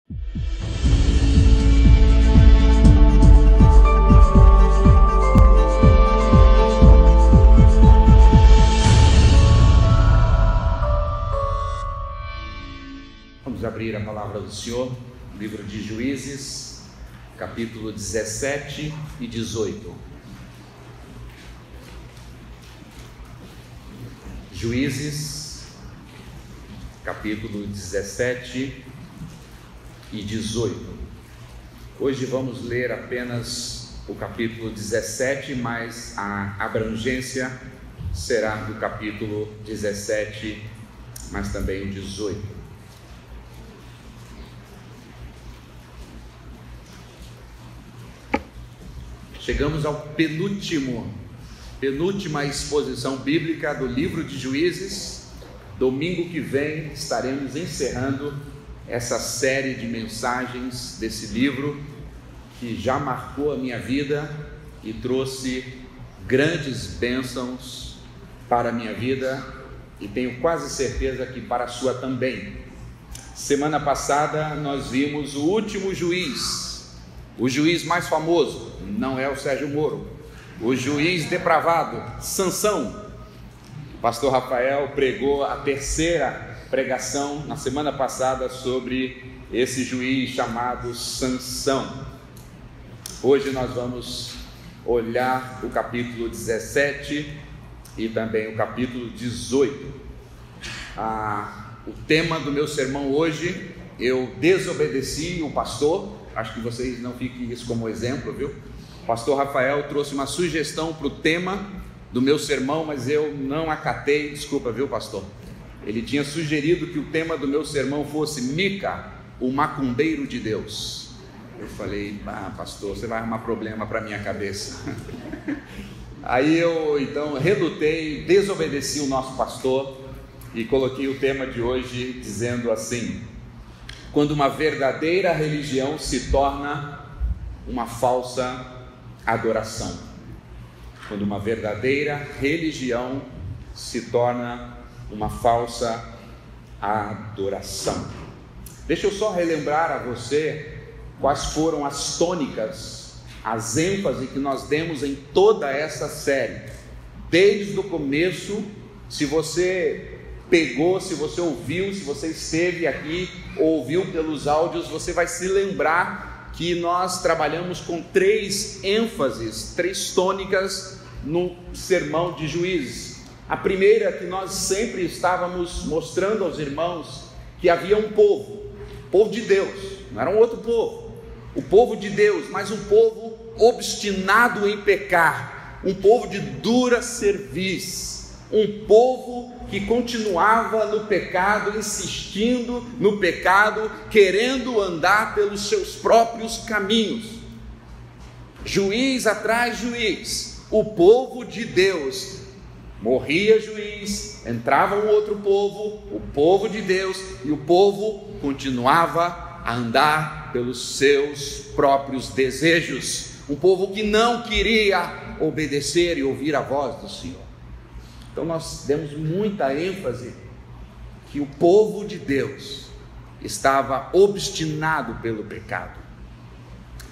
Vamos abrir a palavra do Senhor, livro de Juízes, capítulo 17 e 18. Juízes, capítulo 17 e 18. Hoje vamos ler apenas o capítulo 17, mas a abrangência será do capítulo 17, mas também o 18. Chegamos ao penúltima exposição bíblica do livro de Juízes. Domingo que vem estaremos encerrando essa série de mensagens desse livro que já marcou a minha vida e trouxe grandes bênçãos para a minha vida e tenho quase certeza que para a sua também. Semana passada nós vimos o último juiz, o juiz mais famoso, não é o Sérgio Moro, o juiz depravado, Sansão. O pastor Rafael pregou a terceira pregação na semana passada sobre esse juiz chamado Sansão. Hoje nós vamos olhar o capítulo 17 e também o capítulo 18. O tema do meu sermão hoje, eu desobedeci o pastor. Acho que vocês não fiquem isso como exemplo, viu? O pastor Rafael trouxe uma sugestão para o tema do meu sermão, mas eu não acatei, desculpa, viu, pastor? Ele tinha sugerido que o tema do meu sermão fosse Mica, o macumbeiro de Deus. Eu falei, pastor, você vai arrumar problema para a minha cabeça. Aí eu então relutei, desobedeci o nosso pastor e coloquei o tema de hoje dizendo assim: quando uma verdadeira religião se torna uma falsa adoração. Quando uma verdadeira religião se torna uma falsa adoração. Deixa eu só relembrar a você quais foram as tônicas, as ênfases que nós demos em toda essa série. Desde o começo, se você pegou, se você ouviu, se você esteve aqui, ouviu pelos áudios, você vai se lembrar que nós trabalhamos com três ênfases, três tônicas no sermão de Juízes. A primeira é que nós sempre estávamos mostrando aos irmãos que havia um povo de Deus, não era um outro povo, o povo de Deus, mas um povo obstinado em pecar, um povo de dura cerviz, um povo que continuava no pecado, insistindo no pecado, querendo andar pelos seus próprios caminhos. Juiz atrás juiz, o povo de Deus, morria juiz, entrava um outro povo, o povo de Deus, e o povo continuava a andar pelos seus próprios desejos, um povo que não queria obedecer e ouvir a voz do Senhor. Então nós demos muita ênfase que o povo de Deus estava obstinado pelo pecado.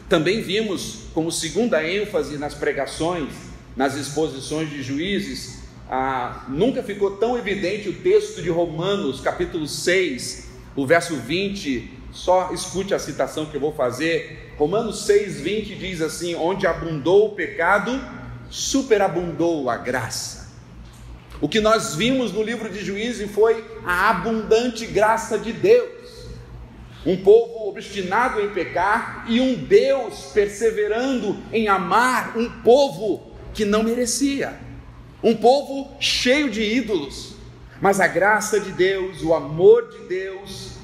Também vimos como segunda ênfase nas pregações, nas exposições de Juízes, nunca ficou tão evidente o texto de Romanos, capítulo 6, o verso 20, só escute a citação que eu vou fazer. Romanos 6, 20 diz assim: onde abundou o pecado, superabundou a graça. O que nós vimos no livro de Juízes foi a abundante graça de Deus, um povo obstinado em pecar e um Deus perseverando em amar um povo que não merecia, um povo cheio de ídolos, mas a graça de Deus, o amor de Deus,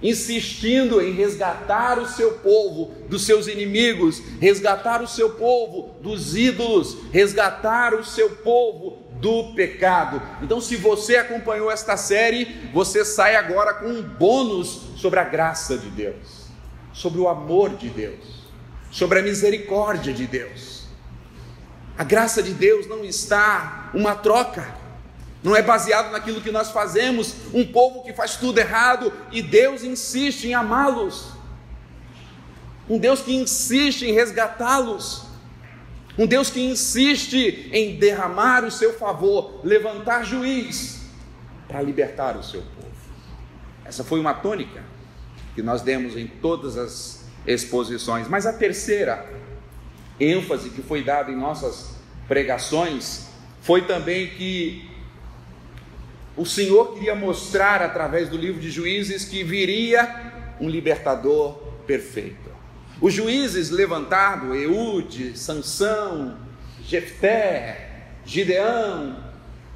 insistindo em resgatar o seu povo dos seus inimigos, resgatar o seu povo dos ídolos, resgatar o seu povo do pecado. Então, se você acompanhou esta série, você sai agora com um bônus sobre a graça de Deus, sobre o amor de Deus, sobre a misericórdia de Deus. A graça de Deus não está uma troca, não é baseado naquilo que nós fazemos, um povo que faz tudo errado e Deus insiste em amá-los. um Deus que insiste em resgatá-los, um Deus que insiste em derramar o seu favor, levantar juiz para libertar o seu povo. Essa foi uma tônica que nós demos em todas as exposições. Mas a terceira ênfase que foi dada em nossas pregações foi também que o Senhor queria mostrar através do livro de Juízes que viria um libertador perfeito. Os juízes levantados, Eude, Sansão, Jefté, Gideão,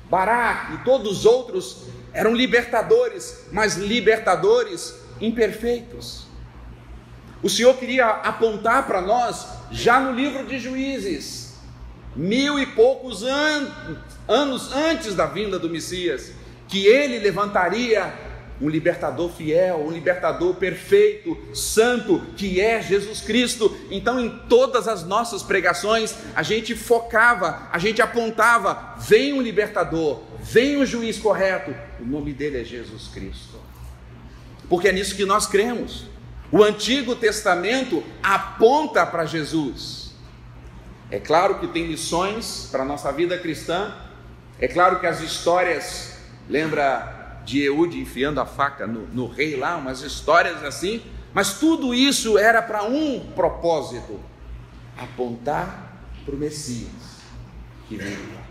Baraque e todos os outros eram libertadores, mas libertadores imperfeitos. O Senhor queria apontar para nós, já no livro de Juízes, 1000 e poucos anos antes da vinda do Messias, que ele levantaria um libertador fiel, um libertador perfeito, santo, que é Jesus Cristo. Então em todas as nossas pregações, a gente focava, a gente apontava, vem um libertador, vem um juiz correto, o nome dele é Jesus Cristo, porque é nisso que nós cremos. O Antigo Testamento aponta para Jesus. É claro que tem lições para a nossa vida cristã, é claro que as histórias, lembra de Eude enfiando a faca no rei lá, umas histórias assim, mas tudo isso era para um propósito, apontar para o Messias que viria.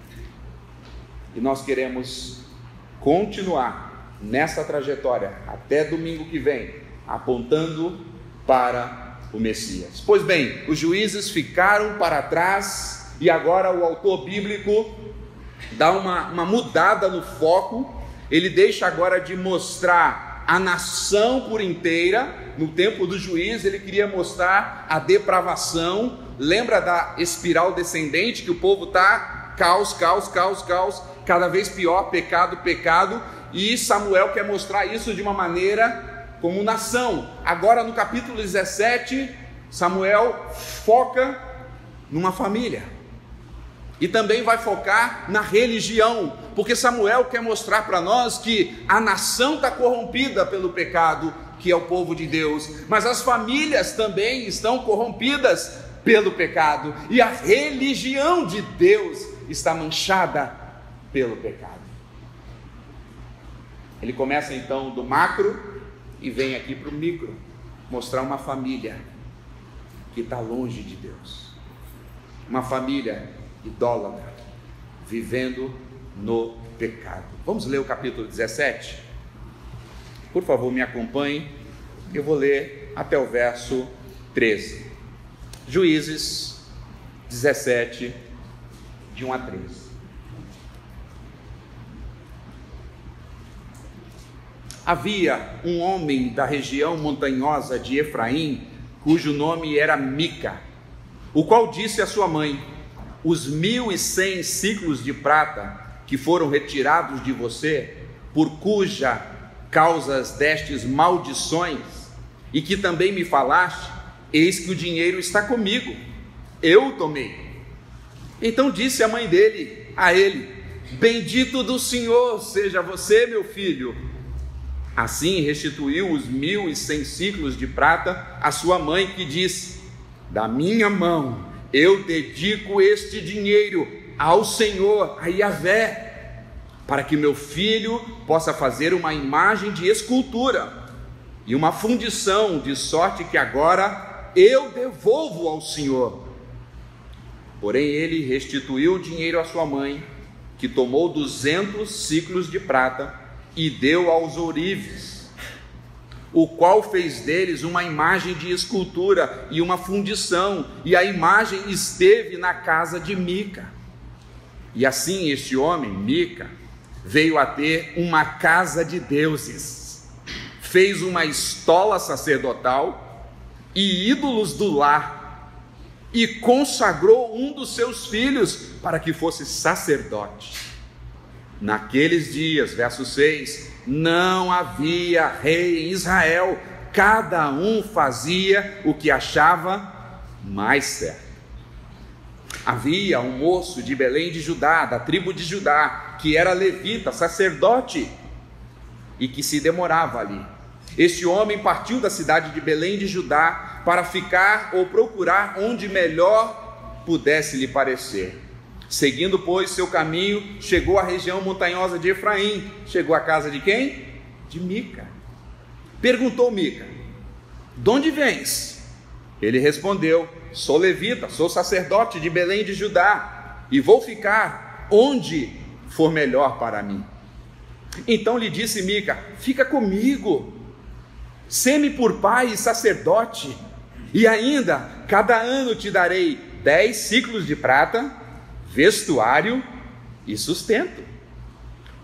E nós queremos continuar nessa trajetória até domingo que vem, apontando para o Messias. Pois bem, os juízes ficaram para trás e agora o autor bíblico dá uma mudada no foco. Ele deixa agora de mostrar a nação por inteira. No tempo do juiz ele queria mostrar a depravação. Lembra da espiral descendente que o povo está caos, caos, caos, caos, cada vez pior, pecado, pecado, e Samuel quer mostrar isso de uma maneira como nação. Agora no capítulo 17 Samuel foca numa família. E também vai focar na religião, porque Samuel quer mostrar para nós que a nação está corrompida pelo pecado, que é o povo de Deus, mas as famílias também estão corrompidas pelo pecado, e a religião de Deus está manchada pelo pecado. Ele começa então do macro e vem aqui para o micro, mostrar uma família que está longe de Deus, uma família idólatra, vivendo no pecado. Vamos ler o capítulo 17? Por favor, me acompanhe. Eu vou ler até o verso 13. Juízes 17, de 1 a 13. Havia um homem da região montanhosa de Efraim, cujo nome era Mica, o qual disse à sua mãe: os 1.100 ciclos de prata que foram retirados de você, por cuja causas destes maldições, e que também me falaste, eis que o dinheiro está comigo, eu tomei. Então disse a mãe dele a ele: bendito do Senhor seja você, meu filho. Assim restituiu os 1.100 ciclos de prata à sua mãe, que disse: da minha mão eu dedico este dinheiro ao Senhor, a Yahvé, para que meu filho possa fazer uma imagem de escultura e uma fundição, de sorte que agora eu devolvo ao Senhor. Porém ele restituiu o dinheiro à sua mãe, que tomou 200 ciclos de prata e deu aos ourives, o qual fez deles uma imagem de escultura e uma fundição, e a imagem esteve na casa de Mica. E assim este homem, Mica, veio a ter uma casa de deuses, fez uma estola sacerdotal e ídolos do lar, e consagrou um dos seus filhos para que fosse sacerdote. Naqueles dias, verso 6, não havia rei em Israel, cada um fazia o que achava mais certo. Havia um moço de Belém de Judá, da tribo de Judá, que era levita, sacerdote, e que se demorava ali. Este homem partiu da cidade de Belém de Judá para ficar ou procurar onde melhor pudesse lhe parecer. Seguindo, pois, seu caminho, chegou à região montanhosa de Efraim. Chegou à casa de quem? De Mica. Perguntou Mica: de onde vens? Ele respondeu: sou levita, sou sacerdote de Belém de Judá, e vou ficar onde for melhor para mim. Então lhe disse Mica: fica comigo, sê-me por pai e sacerdote, e ainda cada ano te darei 10 siclos de prata, vestuário e sustento.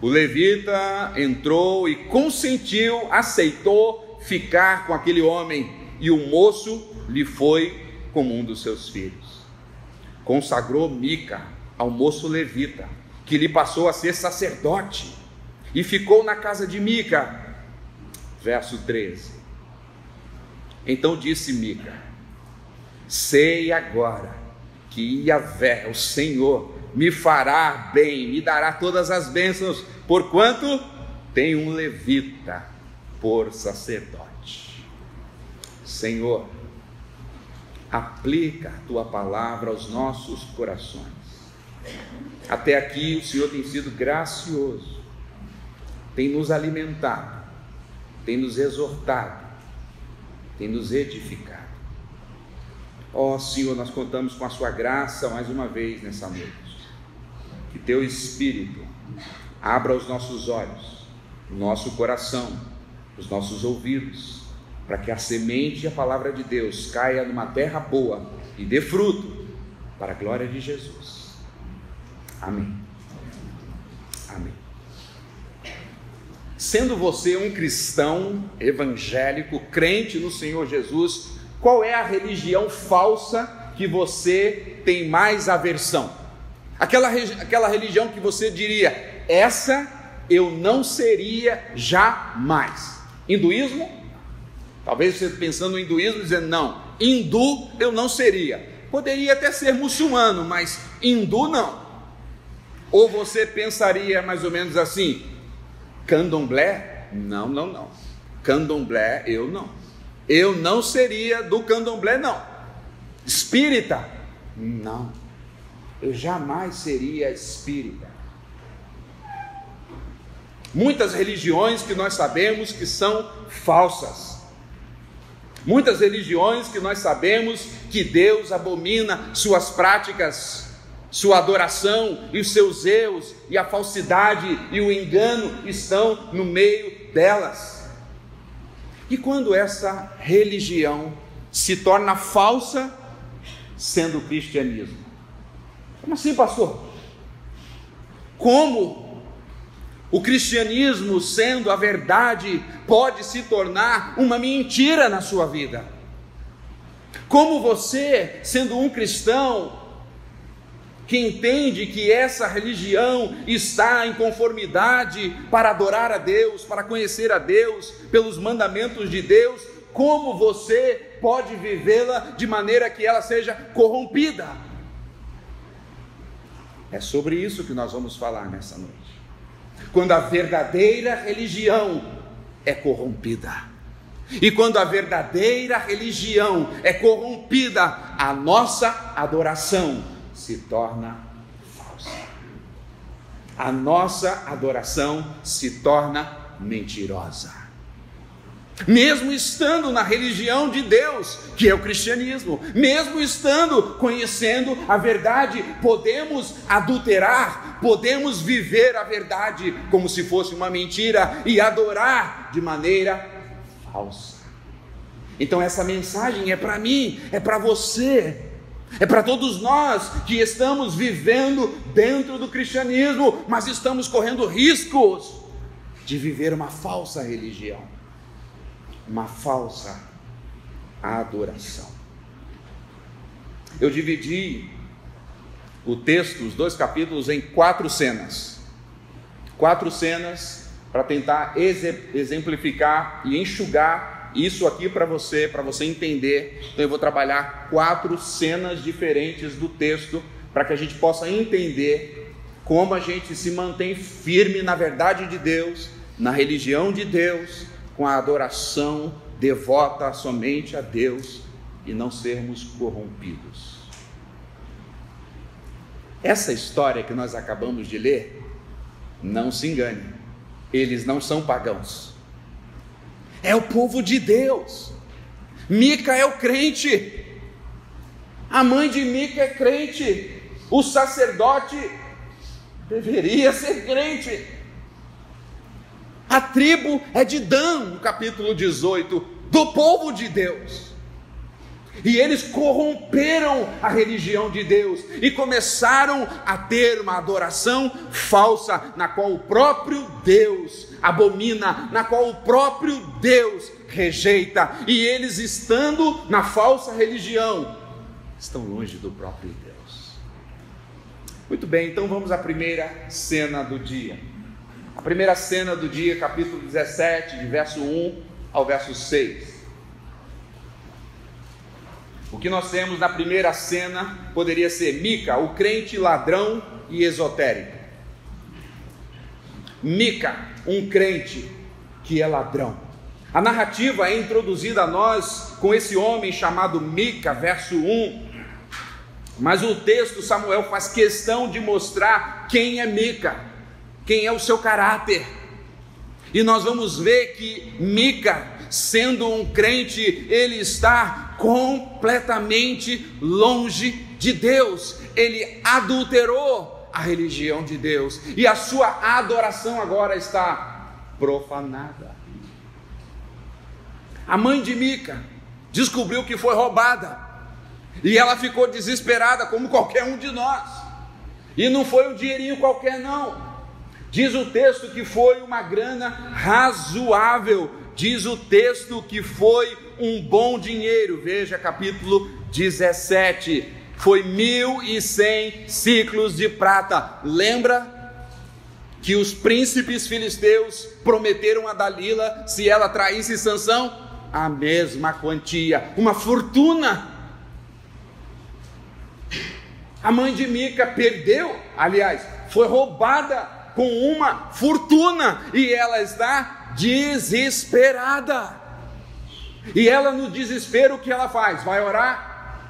O levita entrou e consentiu, aceitou ficar com aquele homem, e o moço lhe foi como um dos seus filhos. Consagrou Mica ao moço levita, que lhe passou a ser sacerdote, e ficou na casa de Mica. Verso 13. Então disse Mica: sei agora que Yahvé, o Senhor, me fará bem, me dará todas as bênçãos, porquanto tem um levita por sacerdote. Senhor, aplica a tua palavra aos nossos corações. Até aqui o Senhor tem sido gracioso, tem nos alimentado, tem nos exortado, tem nos edificado. Ó Senhor, nós contamos com a sua graça mais uma vez nessa noite. Que teu Espírito abra os nossos olhos, o nosso coração, os nossos ouvidos, para que a semente e a palavra de Deus caia numa terra boa e dê fruto, para a glória de Jesus. Amém. Amém. Sendo você um cristão evangélico, crente no Senhor Jesus, qual é a religião falsa que você tem mais aversão? Aquela religião que você diria: essa eu não seria jamais. Hinduísmo? Talvez você pensando no hinduísmo, dizendo: não, hindu eu não seria. Poderia até ser muçulmano, mas hindu não. Ou você pensaria mais ou menos assim: candomblé? Não. Candomblé eu não. Eu não seria do candomblé, não. Espírita? Não. Eu jamais seria espírita. Muitas religiões que nós sabemos que são falsas. Muitas religiões que nós sabemos que Deus abomina suas práticas, sua adoração e os seus erros, e a falsidade e o engano estão no meio delas. E quando essa religião se torna falsa, sendo o cristianismo? Como assim, pastor? Como o cristianismo, sendo a verdade, pode se tornar uma mentira na sua vida? Como você, sendo um cristão, que entende que essa religião está em conformidade para adorar a Deus, para conhecer a Deus, pelos mandamentos de Deus, como você pode vivê-la de maneira que ela seja corrompida? É sobre isso que nós vamos falar nessa noite. Quando a verdadeira religião é corrompida, e quando a verdadeira religião é corrompida, a nossa adoração se torna falsa. A nossa adoração se torna mentirosa. Mesmo estando na religião de Deus, que é o cristianismo, mesmo estando conhecendo a verdade, podemos adulterar, podemos viver a verdade como se fosse uma mentira e adorar de maneira falsa. Então essa mensagem é para mim, é para você, é para todos nós que estamos vivendo dentro do cristianismo, mas estamos correndo riscos de viver uma falsa religião, uma falsa adoração. Eu dividi o texto, os 2 capítulos, em 4 cenas. 4 cenas para tentar exemplificar e enxugar isso aqui para você entender. Então eu vou trabalhar 4 cenas diferentes do texto, para que a gente possa entender como a gente se mantém firme na verdade de Deus, na religião de Deus, com a adoração devota somente a Deus e não sermos corrompidos. Essa história que nós acabamos de ler, não se engane, eles não são pagãos, é o povo de Deus. Mica é o crente, a mãe de Mica é crente, o sacerdote deveria ser crente. A tribo é de Dan, no capítulo 18, do povo de Deus. E eles corromperam a religião de Deus e começaram a ter uma adoração falsa, na qual o próprio Deus abomina, na qual o próprio Deus rejeita. E eles, estando na falsa religião, estão longe do próprio Deus. Muito bem, então vamos à primeira cena do dia. A primeira cena do dia, capítulo 17, de verso 1 ao verso 6. O que nós temos na primeira cena poderia ser Mica, o crente ladrão e esotérico. Mica, um crente que é ladrão. A narrativa é introduzida a nós com esse homem chamado Mica, verso 1. Mas o texto, Samuel faz questão de mostrar quem é Mica, quem é o seu caráter. E nós vamos ver que Mica, sendo um crente, ele está completamente longe de Deus. Ele adulterou a religião de Deus e a sua adoração agora está profanada. A mãe de Mica descobriu que foi roubada e ela ficou desesperada, como qualquer um de nós. E não foi um dinheirinho qualquer, não. Diz o texto que foi uma grana razoável. Diz o texto que foi um bom dinheiro. Veja capítulo 17. Foi 1.100 ciclos de prata. Lembra que os príncipes filisteus prometeram a Dalila, se ela traísse Sansão, a mesma quantia, uma fortuna. A mãe de Mica perdeu, aliás, foi roubada com uma fortuna, e ela está desesperada. E ela, no desespero, o que ela faz? Vai orar?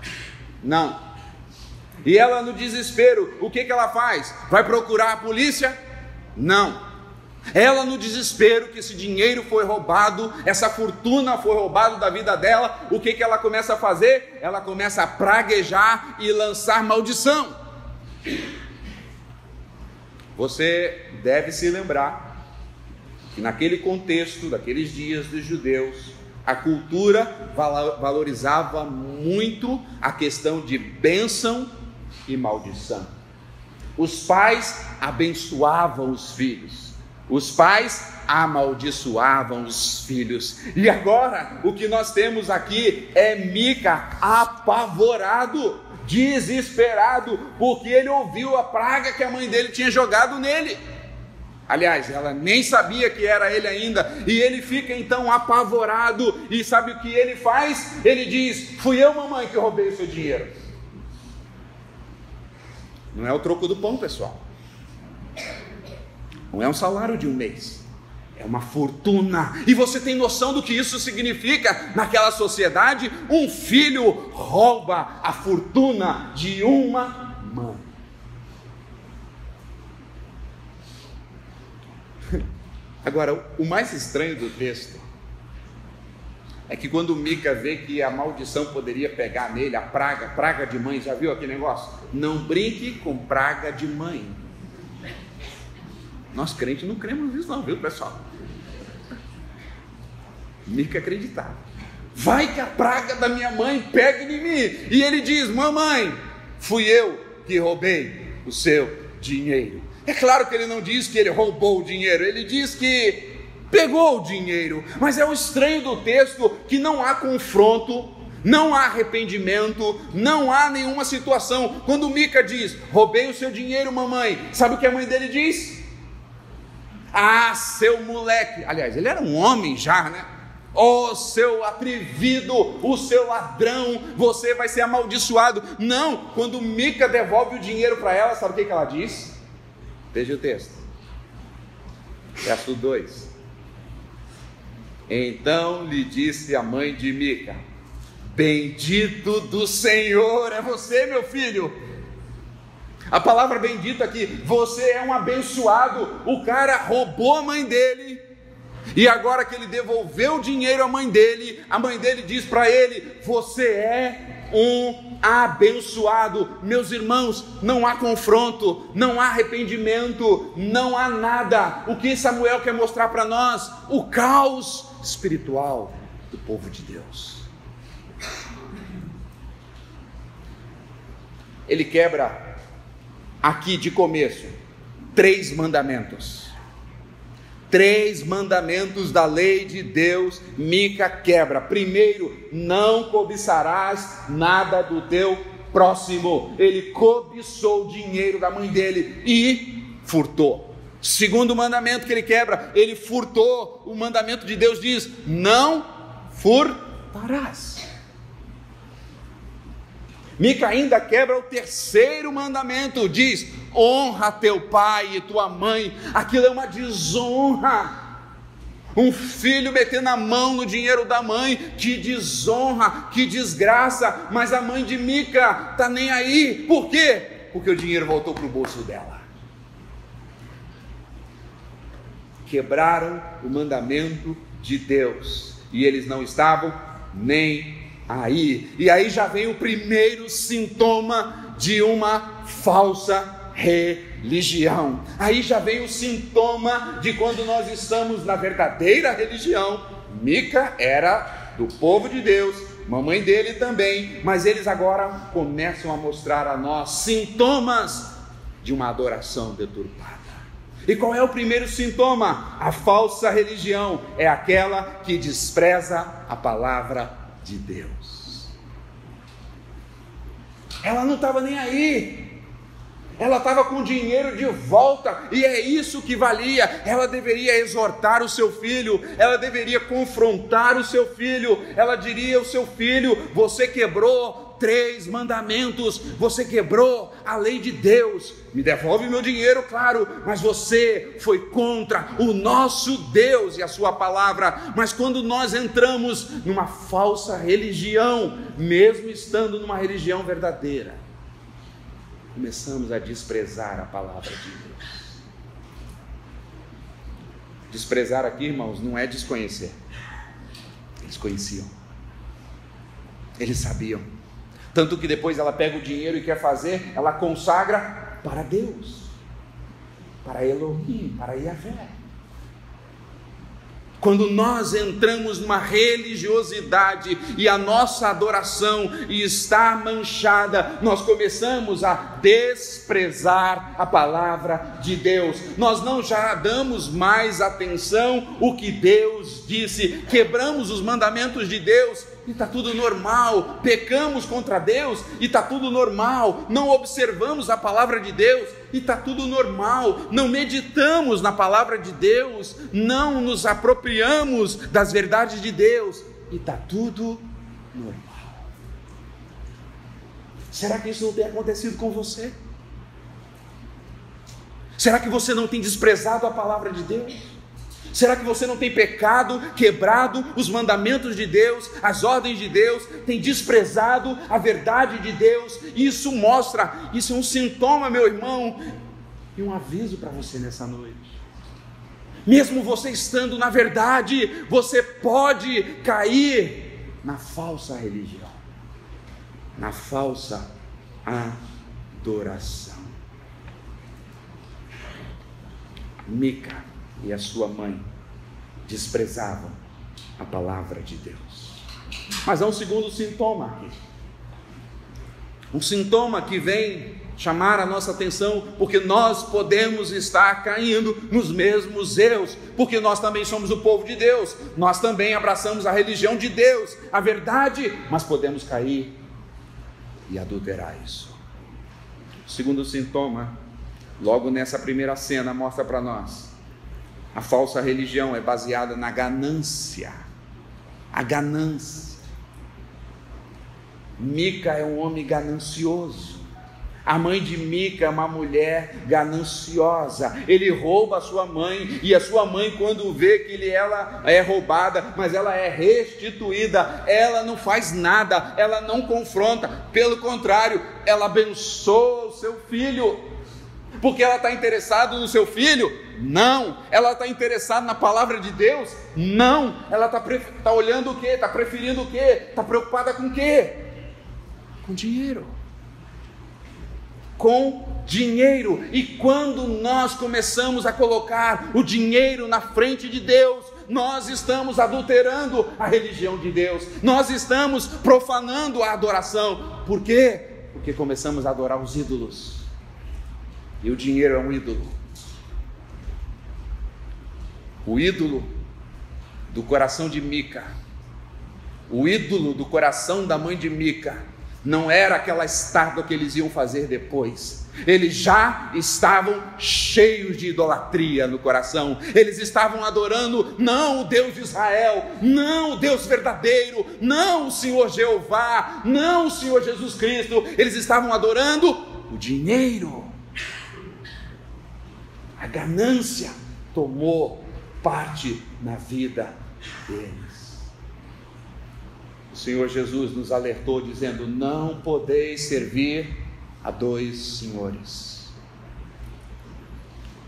Não. E ela, no desespero, o que ela faz? Vai procurar a polícia? Não. Ela, no desespero que esse dinheiro foi roubado, essa fortuna foi roubada da vida dela, o que ela começa a fazer? Ela começa a praguejar e lançar maldição. Você deve se lembrar que naquele contexto, daqueles dias dos judeus, a cultura valorizava muito a questão de bênção e maldição. Os pais abençoavam os filhos, os pais amaldiçoavam os filhos. E agora o que nós temos aqui é Mica apavorado, desesperado, porque ele ouviu a praga que a mãe dele tinha jogado nele. Aliás, ela nem sabia que era ele ainda, e ele fica então apavorado, e sabe o que ele faz? Ele diz: fui eu, mamãe, que roubei o seu dinheiro. Não é o troco do pão, pessoal, não é um salário de um mês, é uma fortuna. E você tem noção do que isso significa naquela sociedade? Um filho rouba a fortuna de uma mãe. Agora, o mais estranho do texto é que quando Mica vê que a maldição poderia pegar nele, a praga de mãe, já viu aquele negócio? Não brinque com praga de mãe. Nós crentes não cremos nisso não, viu, pessoal? Mica acreditava. Vai que a praga da minha mãe pegue em mim. E ele diz: mamãe, fui eu que roubei o seu dinheiro. É claro que ele não diz que ele roubou o dinheiro, ele diz que pegou o dinheiro. Mas é o estranho do texto que não há confronto, não há arrependimento, não há nenhuma situação. Quando Mica diz: roubei o seu dinheiro, mamãe, sabe o que a mãe dele diz? Ah, seu moleque. Aliás, ele era um homem já, né? Oh, seu atrevido, o seu ladrão, você vai ser amaldiçoado. Não, quando Mica devolve o dinheiro para ela, sabe o que ela diz? Veja o texto, verso 2. Então lhe disse a mãe de Mica: bendito do Senhor é você, meu filho. A palavra bendito aqui, você é um abençoado. O cara roubou a mãe dele, e agora que ele devolveu o dinheiro à mãe dele, a mãe dele diz para ele: você é um abençoado. Meus irmãos, não há confronto, não há arrependimento, não há nada. O que Samuel quer mostrar para nós? O caos espiritual do povo de Deus. Ele quebra aqui de começo 3 mandamentos. 3 mandamentos da lei de Deus, Mica quebra. Primeiro, não cobiçarás nada do teu próximo. Ele cobiçou o dinheiro da mãe dele e furtou. Segundo mandamento que ele quebra, ele furtou. O mandamento de Deus diz: não furtarás. Mica ainda quebra o 3º mandamento, diz: honra teu pai e tua mãe. Aquilo é uma desonra. Um filho metendo a mão no dinheiro da mãe, que desonra, que desgraça. Mas a mãe de Mica está nem aí. Por quê? Porque o dinheiro voltou para o bolso dela. Quebraram o mandamento de Deus, e eles não estavam nem aí. E aí já vem o primeiro sintoma de uma falsa religião. Aí já vem o sintoma de quando nós estamos na verdadeira religião. Mica era do povo de Deus, mamãe dele também, mas eles agora começam a mostrar a nós sintomas de uma adoração deturpada. E qual é o primeiro sintoma? A falsa religião é aquela que despreza a palavra de Deus. Ela não estava nem aí. Ela estava com o dinheiro de volta, e é isso que valia. Ela deveria exortar o seu filho, ela deveria confrontar o seu filho. Ela diria ao seu filho: você quebrou 3 mandamentos, você quebrou a lei de Deus, me devolve meu dinheiro, claro, mas você foi contra o nosso Deus e a sua palavra. Mas quando nós entramos numa falsa religião, mesmo estando numa religião verdadeira, começamos a desprezar a palavra de Deus. Desprezar aqui, irmãos, não é desconhecer. Eles conheciam, eles sabiam. Tanto que depois ela pega o dinheiro e quer fazer, ela consagra para Deus, para Elohim, para Yahvé. Quando nós entramos numa religiosidade e a nossa adoração está manchada, nós começamos a desprezar a palavra de Deus. Nós não já damos mais atenção ao que Deus disse, quebramos os mandamentos de Deus e está tudo normal, pecamos contra Deus e está tudo normal, não observamos a palavra de Deus e está tudo normal, não meditamos na palavra de Deus, não nos apropriamos das verdades de Deus e está tudo normal. Será que isso não tem acontecido com você? Será que você não tem desprezado a palavra de Deus? Será que você não tem pecado, quebrado os mandamentos de Deus, as ordens de Deus, tem desprezado a verdade de Deus? Isso mostra, isso é um sintoma, meu irmão, e um aviso para você nessa noite. Mesmo você estando na verdade, você pode cair na falsa religião, na falsa adoração. Mica e a sua mãe desprezavam a palavra de Deus. Mas há um segundo sintoma aqui, um sintoma que vem chamar a nossa atenção, porque nós podemos estar caindo nos mesmos erros, porque nós também somos o povo de Deus, nós também abraçamos a religião de Deus, a verdade, mas podemos cair e adulterar isso. O segundo sintoma, logo nessa primeira cena, mostra para nós: a falsa religião é baseada na ganância. A ganância. Mica é um homem ganancioso. A mãe de Mica é uma mulher gananciosa. Ele rouba a sua mãe, e a sua mãe, quando vê que ela é roubada, mas ela é restituída, ela não faz nada, ela não confronta, pelo contrário, ela abençoa o seu filho. Porque ela está interessada no seu filho? Não. Ela está interessada na palavra de Deus? Não. Ela está olhando o quê? Está preferindo o quê? Está preocupada com o quê? Com dinheiro. Com dinheiro. E quando nós começamos a colocar o dinheiro na frente de Deus, nós estamos adulterando a religião de Deus, nós estamos profanando a adoração. Por quê? Porque começamos a adorar os ídolos, e o dinheiro é um ídolo. O ídolo do coração de Mica, o ídolo do coração da mãe de Mica, não era aquela estátua que eles iam fazer depois. Eles já estavam cheios de idolatria no coração. Eles estavam adorando não o Deus de Israel, não o Deus verdadeiro, não o Senhor Jeová, não o Senhor Jesus Cristo. Eles estavam adorando o dinheiro. A ganância tomou parte na vida deles. O Senhor Jesus nos alertou dizendo: não podeis servir a dois senhores.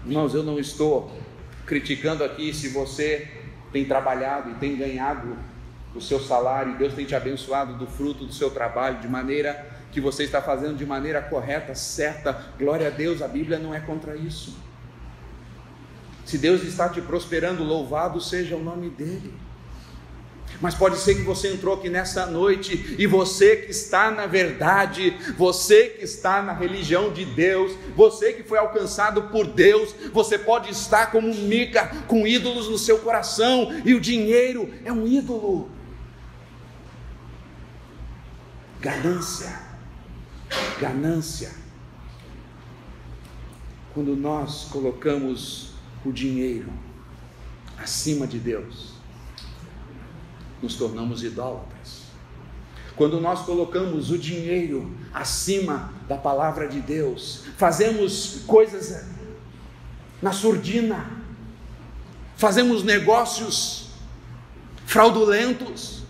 Irmãos, eu não estou criticando aqui se você tem trabalhado e tem ganhado o seu salário, e Deus tem te abençoado do fruto do seu trabalho, de maneira que você está fazendo de maneira correta, certa. Glória a Deus, a Bíblia não é contra isso. Se Deus está te prosperando, louvado seja o nome dEle. Mas pode ser que você entrou aqui nessa noite, e você que está na verdade, você que está na religião de Deus, você que foi alcançado por Deus, você pode estar como Mica, com ídolos no seu coração, e o dinheiro é um ídolo. Ganância. Quando nós colocamos o dinheiro acima de Deus, nos tornamos idólatras. Quando nós colocamos o dinheiro acima da palavra de Deus, fazemos coisas na surdina, fazemos negócios fraudulentos,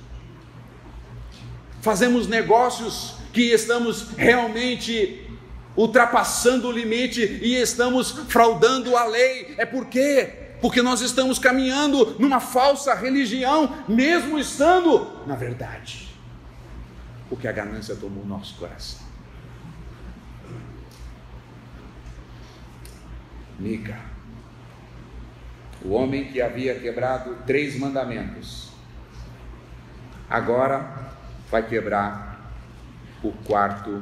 fazemos negócios que estamos realmente ultrapassando o limite e estamos fraudando a lei. É por quê? Porque nós estamos caminhando numa falsa religião, mesmo estando na verdade. Porque a ganância tomou o nosso coração. Mica, o homem que havia quebrado 3 mandamentos, agora vai quebrar o 4º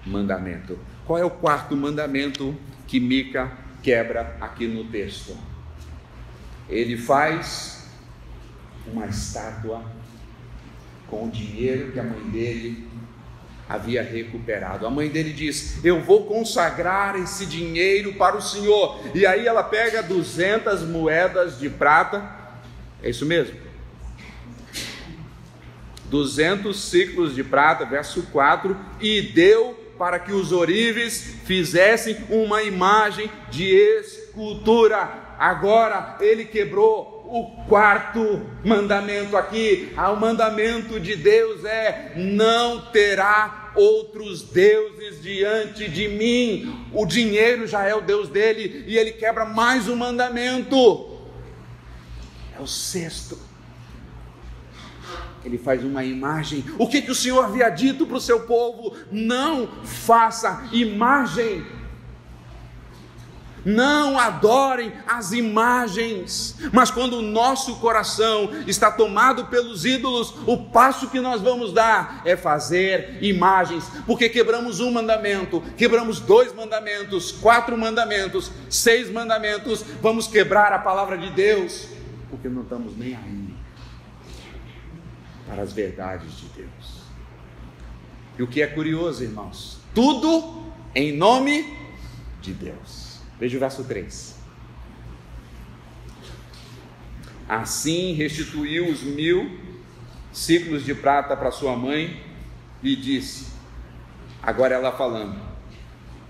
mandamento. Qual é o 4º mandamento que Mica quebra aqui no texto? Ele faz uma estátua com o dinheiro que a mãe dele havia recuperado. A mãe dele diz: eu vou consagrar esse dinheiro para o Senhor. E aí ela pega 200 moedas de prata, é isso mesmo? 200 ciclos de prata, verso 4, e deu para que os ourives fizessem uma imagem de escultura. Agora ele quebrou o 4º mandamento aqui. O mandamento de Deus é: não terá outros deuses diante de mim. O dinheiro já é o Deus dele, e ele quebra mais um mandamento. É o 6º. Ele faz uma imagem. O que o Senhor havia dito para o seu povo? Não faça imagem. Não adorem as imagens. Mas quando o nosso coração está tomado pelos ídolos, o passo que nós vamos dar é fazer imagens. Porque quebramos um mandamento, quebramos 2 mandamentos, 4 mandamentos, 6 mandamentos. Vamos quebrar a palavra de Deus, porque não estamos nem aí para as verdades de Deus. E o que é curioso, irmãos, tudo em nome de Deus. Veja o verso 3. Assim restituiu os 1000 ciclos de prata para sua mãe e disse, agora ela falando: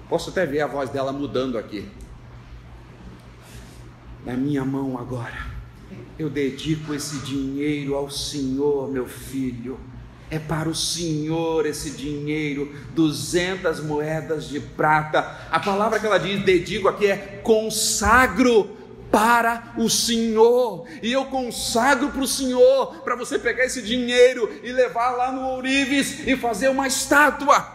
Posso até ver a voz dela mudando aqui. Na minha mão agora, eu dedico esse dinheiro ao Senhor, meu filho. É para o Senhor esse dinheiro, 200 moedas de prata. A palavra que ela diz, dedico aqui, é consagro para o Senhor. E eu consagro para o Senhor, para você pegar esse dinheiro e levar lá no ourives e fazer uma estátua.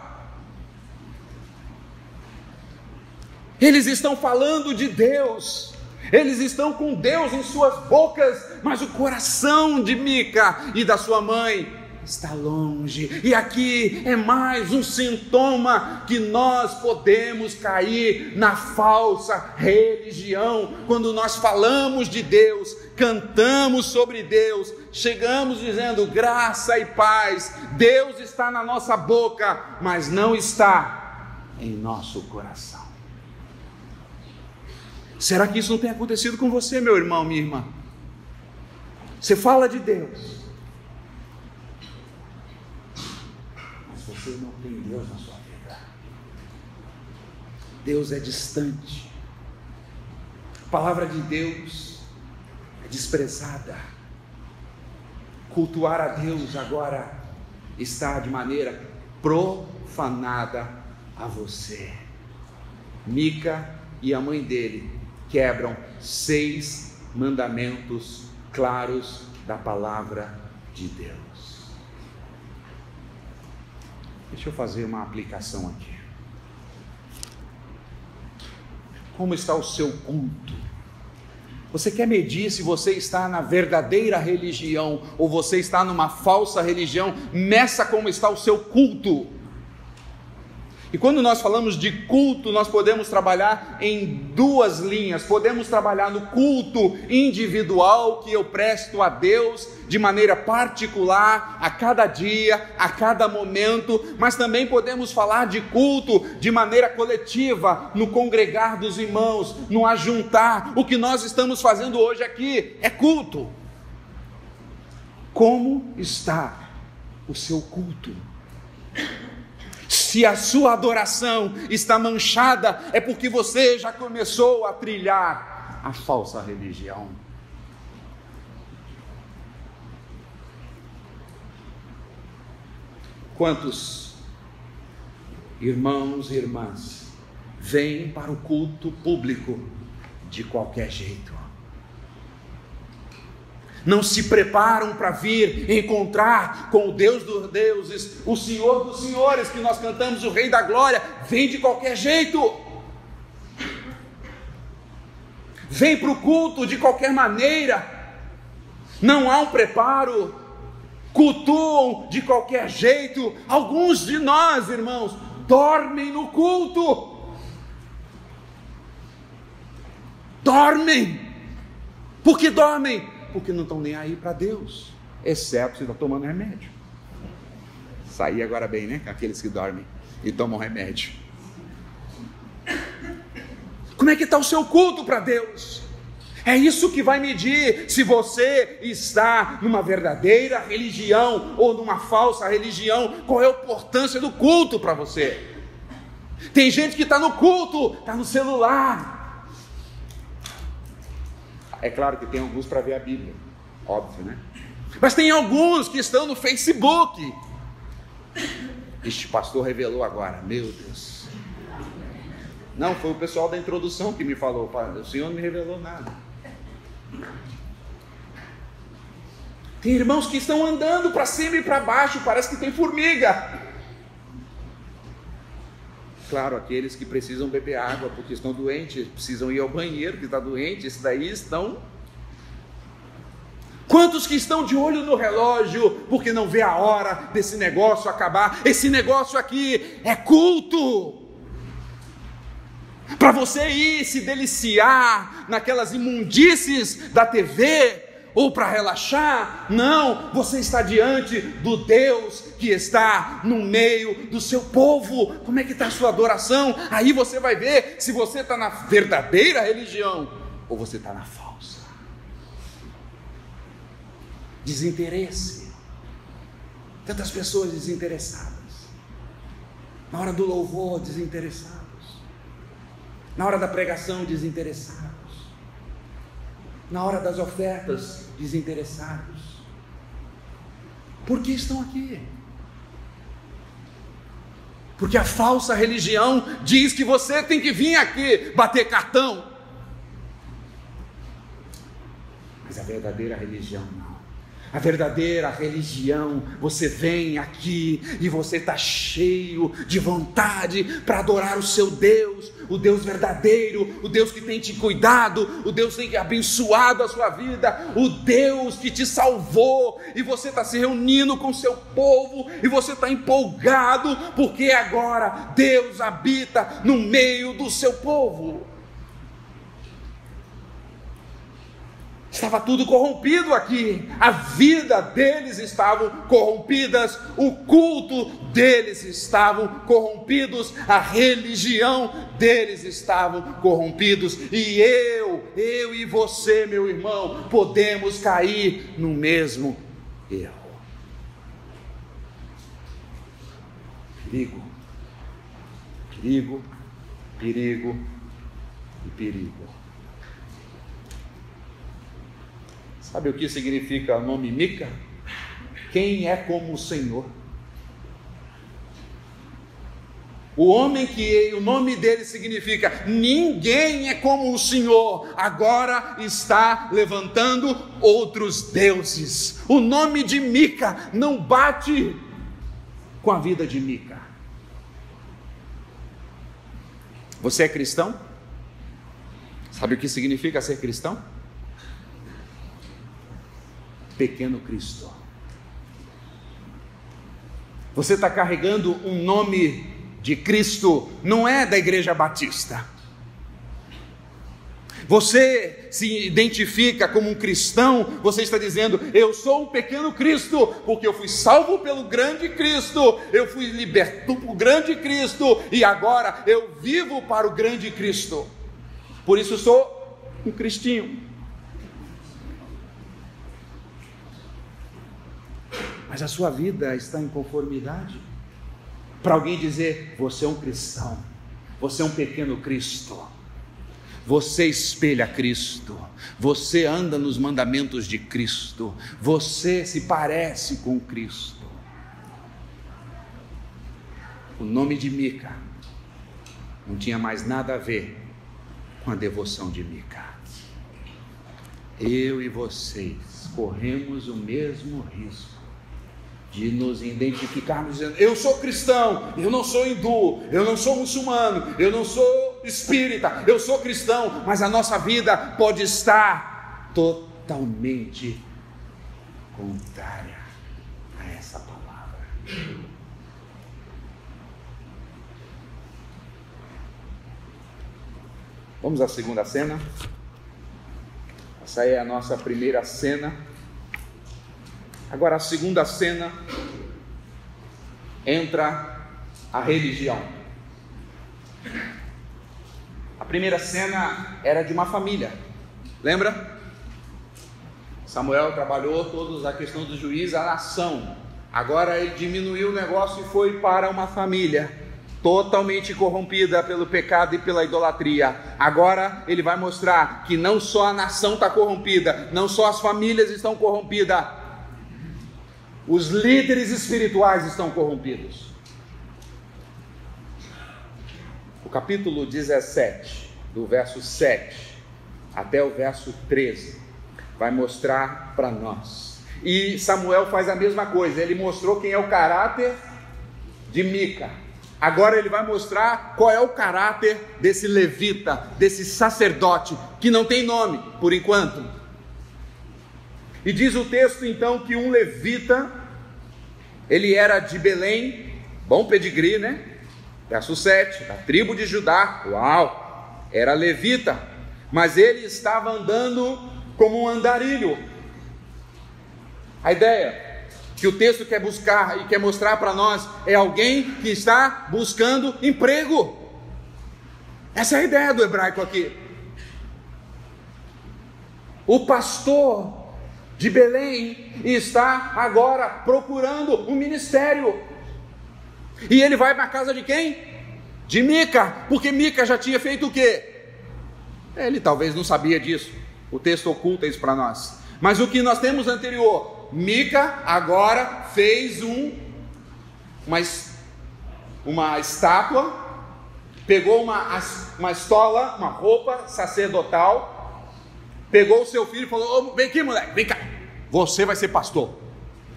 Eles estão falando de Deus, eles estão com Deus em suas bocas, mas o coração de Mica e da sua mãe está longe. E aqui é mais um sintoma que nós podemos cair na falsa religião. Quando nós falamos de Deus, cantamos sobre Deus, chegamos dizendo graça e paz, Deus está na nossa boca, mas não está em nosso coração. Será que isso não tem acontecido com você, meu irmão, minha irmã? Você fala de Deus, mas você não tem Deus na sua vida. Deus é distante. A palavra de Deus é desprezada. Cultuar a Deus agora está de maneira profanada a você. Mica e a mãe dele quebram 6 mandamentos claros da palavra de Deus. Deixa eu fazer uma aplicação aqui. Como está o seu culto? Você quer medir se você está na verdadeira religião ou você está numa falsa religião? Meça como está o seu culto. E quando nós falamos de culto, nós podemos trabalhar em 2 linhas. Podemos trabalhar no culto individual que eu presto a Deus de maneira particular, a cada dia, a cada momento, mas também podemos falar de culto de maneira coletiva, no congregar dos irmãos, no ajuntar. O que nós estamos fazendo hoje aqui é culto. Como está o seu culto? Se a sua adoração está manchada, é porque você já começou a trilhar a falsa religião. Quantos irmãos e irmãs vêm para o culto público de qualquer jeito? Não se preparam para vir encontrar com o Deus dos deuses, o Senhor dos senhores, que nós cantamos, o Rei da Glória. Vem de qualquer jeito, vem para o culto de qualquer maneira, não há um preparo, cultuam de qualquer jeito. Alguns de nós, irmãos, dormem no culto, dormem. Por que dormem? Porque não estão nem aí para Deus, exceto se está tomando remédio. Saí agora bem, né? Com aqueles que dormem e tomam remédio. Como é que está o seu culto para Deus? É isso que vai medir se você está numa verdadeira religião ou numa falsa religião. Qual é a importância do culto para você? Tem gente que está no culto, está no celular. É claro que tem alguns para ver a Bíblia, óbvio, né? Mas tem alguns que estão no Facebook. Este pastor revelou agora, meu Deus. Não, foi o pessoal da introdução que me falou, o Senhor não me revelou nada. Tem irmãos que estão andando para cima e para baixo, parece que tem formiga. Claro, aqueles que precisam beber água porque estão doentes, precisam ir ao banheiro, que está doente, esses daí estão. Quantos que estão de olho no relógio porque não vê a hora desse negócio acabar? Esse negócio aqui é culto. Para você ir se deliciar naquelas imundícies da TV, ou para relaxar. Não, você está diante do Deus que está no meio do seu povo. Como é que está a sua adoração? Aí você vai ver se você está na verdadeira religião ou você está na falsa. Desinteresse. Tantas pessoas desinteressadas, na hora do louvor desinteressados. Na hora da pregação, desinteressados. Na hora das ofertas, desinteressados. Por que estão aqui? Porque a falsa religião diz que você tem que vir aqui bater cartão. Mas a verdadeira religião não. A verdadeira religião, você vem aqui e você está cheio de vontade para adorar o seu Deus, o Deus verdadeiro, o Deus que tem te cuidado, o Deus que tem abençoado a sua vida, o Deus que te salvou, e você está se reunindo com o seu povo, e você está empolgado, porque agora Deus habita no meio do seu povo. Estava tudo corrompido aqui, a vida deles estava corrompidas, o culto deles estavam corrompidos, a religião deles estavam corrompidos, e eu e você, meu irmão, podemos cair no mesmo erro. Perigo, perigo, perigo e perigo. Sabe o que significa o nome Mica? Quem é como o Senhor? O homem que o nome dele significa ninguém é como o Senhor, agora está levantando outros deuses. O nome de Mica não bate com a vida de Mica. Você é cristão? Sabe o que significa ser cristão? Pequeno Cristo. Você está carregando um nome de Cristo, não é da Igreja Batista. Você se identifica como um cristão, você está dizendo, eu sou um pequeno Cristo, porque eu fui salvo pelo grande Cristo, eu fui liberto pelo grande Cristo, e agora eu vivo para o grande Cristo. Por isso sou um cristinho. Mas a sua vida está em conformidade? Para alguém dizer, você é um cristão, você é um pequeno Cristo, você espelha Cristo, você anda nos mandamentos de Cristo, você se parece com Cristo. O nome de Mica não tinha mais nada a ver com a devoção de Mica. Eu e vocês corremos o mesmo risco de nos identificarmos dizendo, eu sou cristão, eu não sou hindu, eu não sou muçulmano, eu não sou espírita, eu sou cristão, mas a nossa vida pode estar totalmente contrária a essa palavra. Vamos à segunda cena. Essa é a nossa primeira cena. Agora a segunda cena, entra a religião. A primeira cena era de uma família, lembra? Samuel trabalhou toda a questão do juiz, a nação. Agora ele diminuiu o negócio e foi para uma família totalmente corrompida pelo pecado e pela idolatria. Agora ele vai mostrar que não só a nação está corrompida, não só as famílias estão corrompidas, os líderes espirituais estão corrompidos. O capítulo 17, do verso 7 até o verso 13, vai mostrar para nós. E Samuel faz a mesma coisa, ele mostrou quem é o caráter de Mica. Agora ele vai mostrar qual é o caráter desse levita, desse sacerdote, que não tem nome, por enquanto. E diz o texto então que um levita, ele era de Belém, bom pedigree, né? Verso 7, da tribo de Judá, uau, era levita, mas ele estava andando como um andarilho. A ideia que o texto quer buscar e quer mostrar para nós é alguém que está buscando emprego. Essa é a ideia do hebraico aqui. O pastor de Belém está agora procurando um ministério. E ele vai para a casa de quem? de Mica, porque Mica já tinha feito o quê? Ele talvez não sabia disso, o texto oculta isso para nós, mas o que nós temos anterior, Mica agora fez uma estátua, pegou uma estola, uma roupa sacerdotal, pegou o seu filho e falou: vem aqui, moleque, vem cá, você vai ser pastor.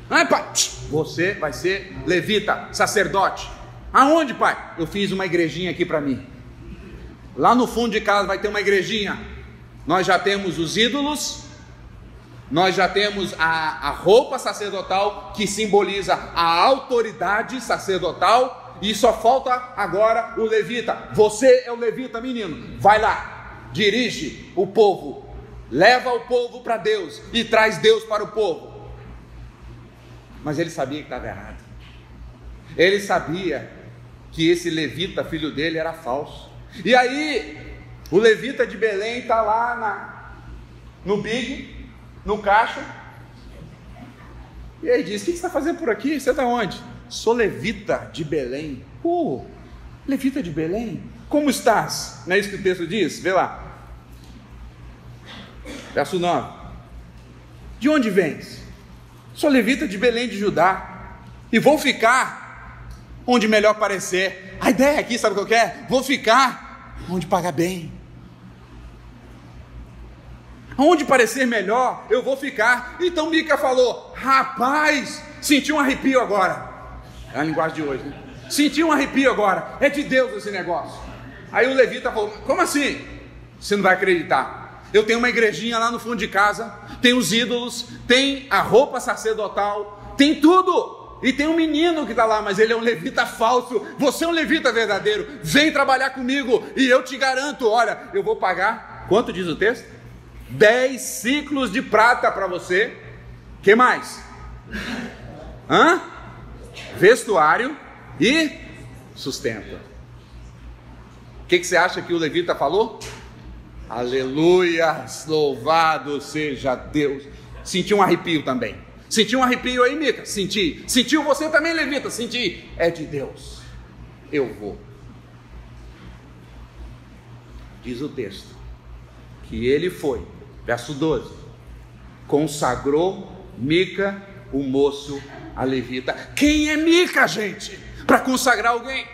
Ai, pai, você vai ser levita, sacerdote. Aonde, pai? Eu fiz uma igrejinha aqui para mim. Lá no fundo de casa vai ter uma igrejinha. Nós já temos os ídolos, nós já temos a roupa sacerdotal que simboliza a autoridade sacerdotal, e só falta agora o levita. Você é o levita, menino. Vai lá, dirige o povo, leva o povo para Deus e traz Deus para o povo. Mas ele sabia que estava errado. Ele sabia que esse levita, filho dele, era falso. E aí, o levita de Belém está lá no Big, no caixa, e aí diz: o que você está fazendo por aqui? Você está onde? Sou levita de Belém. Levita de Belém? Como estás? Não é isso que o texto diz? Vê lá, verso 9. De onde vens? Sou levita de Belém de Judá, e vou ficar onde melhor parecer. A ideia aqui, sabe o que eu quero? Vou ficar onde pagar bem, onde parecer melhor, eu vou ficar. Então Mica falou: rapaz, senti um arrepio agora. É a linguagem de hoje, né? Senti um arrepio agora, é de Deus esse negócio. Aí o levita falou: como assim? Você não vai acreditar. Eu tenho uma igrejinha lá no fundo de casa, tem os ídolos, tem a roupa sacerdotal, tem tudo, e tem um menino que está lá, mas ele é um levita falso. Você é um levita verdadeiro, vem trabalhar comigo, e eu te garanto, olha, eu vou pagar, quanto diz o texto? 10 ciclos de prata para você. Que mais? Vestuário e sustento. O que você acha que o levita falou? Aleluia, louvado seja Deus. Senti um arrepio também. Sentiu um arrepio aí, Mica? Senti. Sentiu você também, levita? Senti. É de Deus. Eu vou. Diz o texto que ele foi, verso 12, consagrou Mica, o moço, a levita. Quem é Mica, gente, para consagrar alguém?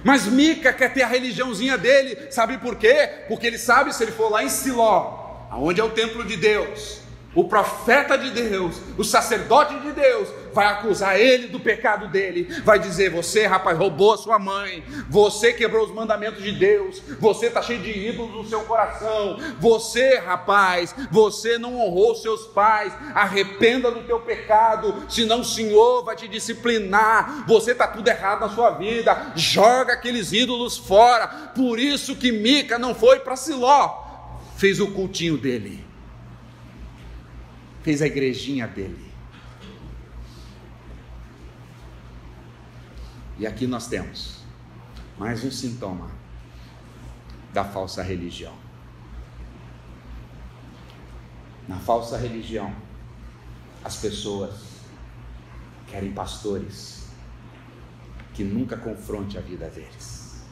Mas Mica quer ter a religiãozinha dele. Sabe por quê? Porque ele sabe, se ele for lá em Siló, aonde é o templo de Deus, o profeta de Deus, o sacerdote de Deus, vai acusar ele do pecado dele, vai dizer: você, rapaz, roubou a sua mãe, você quebrou os mandamentos de Deus, você está cheio de ídolos no seu coração, você, rapaz, você não honrou seus pais, arrependa do teu pecado, senão o Senhor vai te disciplinar, você está tudo errado na sua vida, joga aqueles ídolos fora. Por isso que Mica não foi para Siló, fez o cultinho dele, fez a igrejinha dele. E aqui nós temos mais um sintoma da falsa religião. Na falsa religião, as pessoas querem pastores que nunca confronte a vida deles,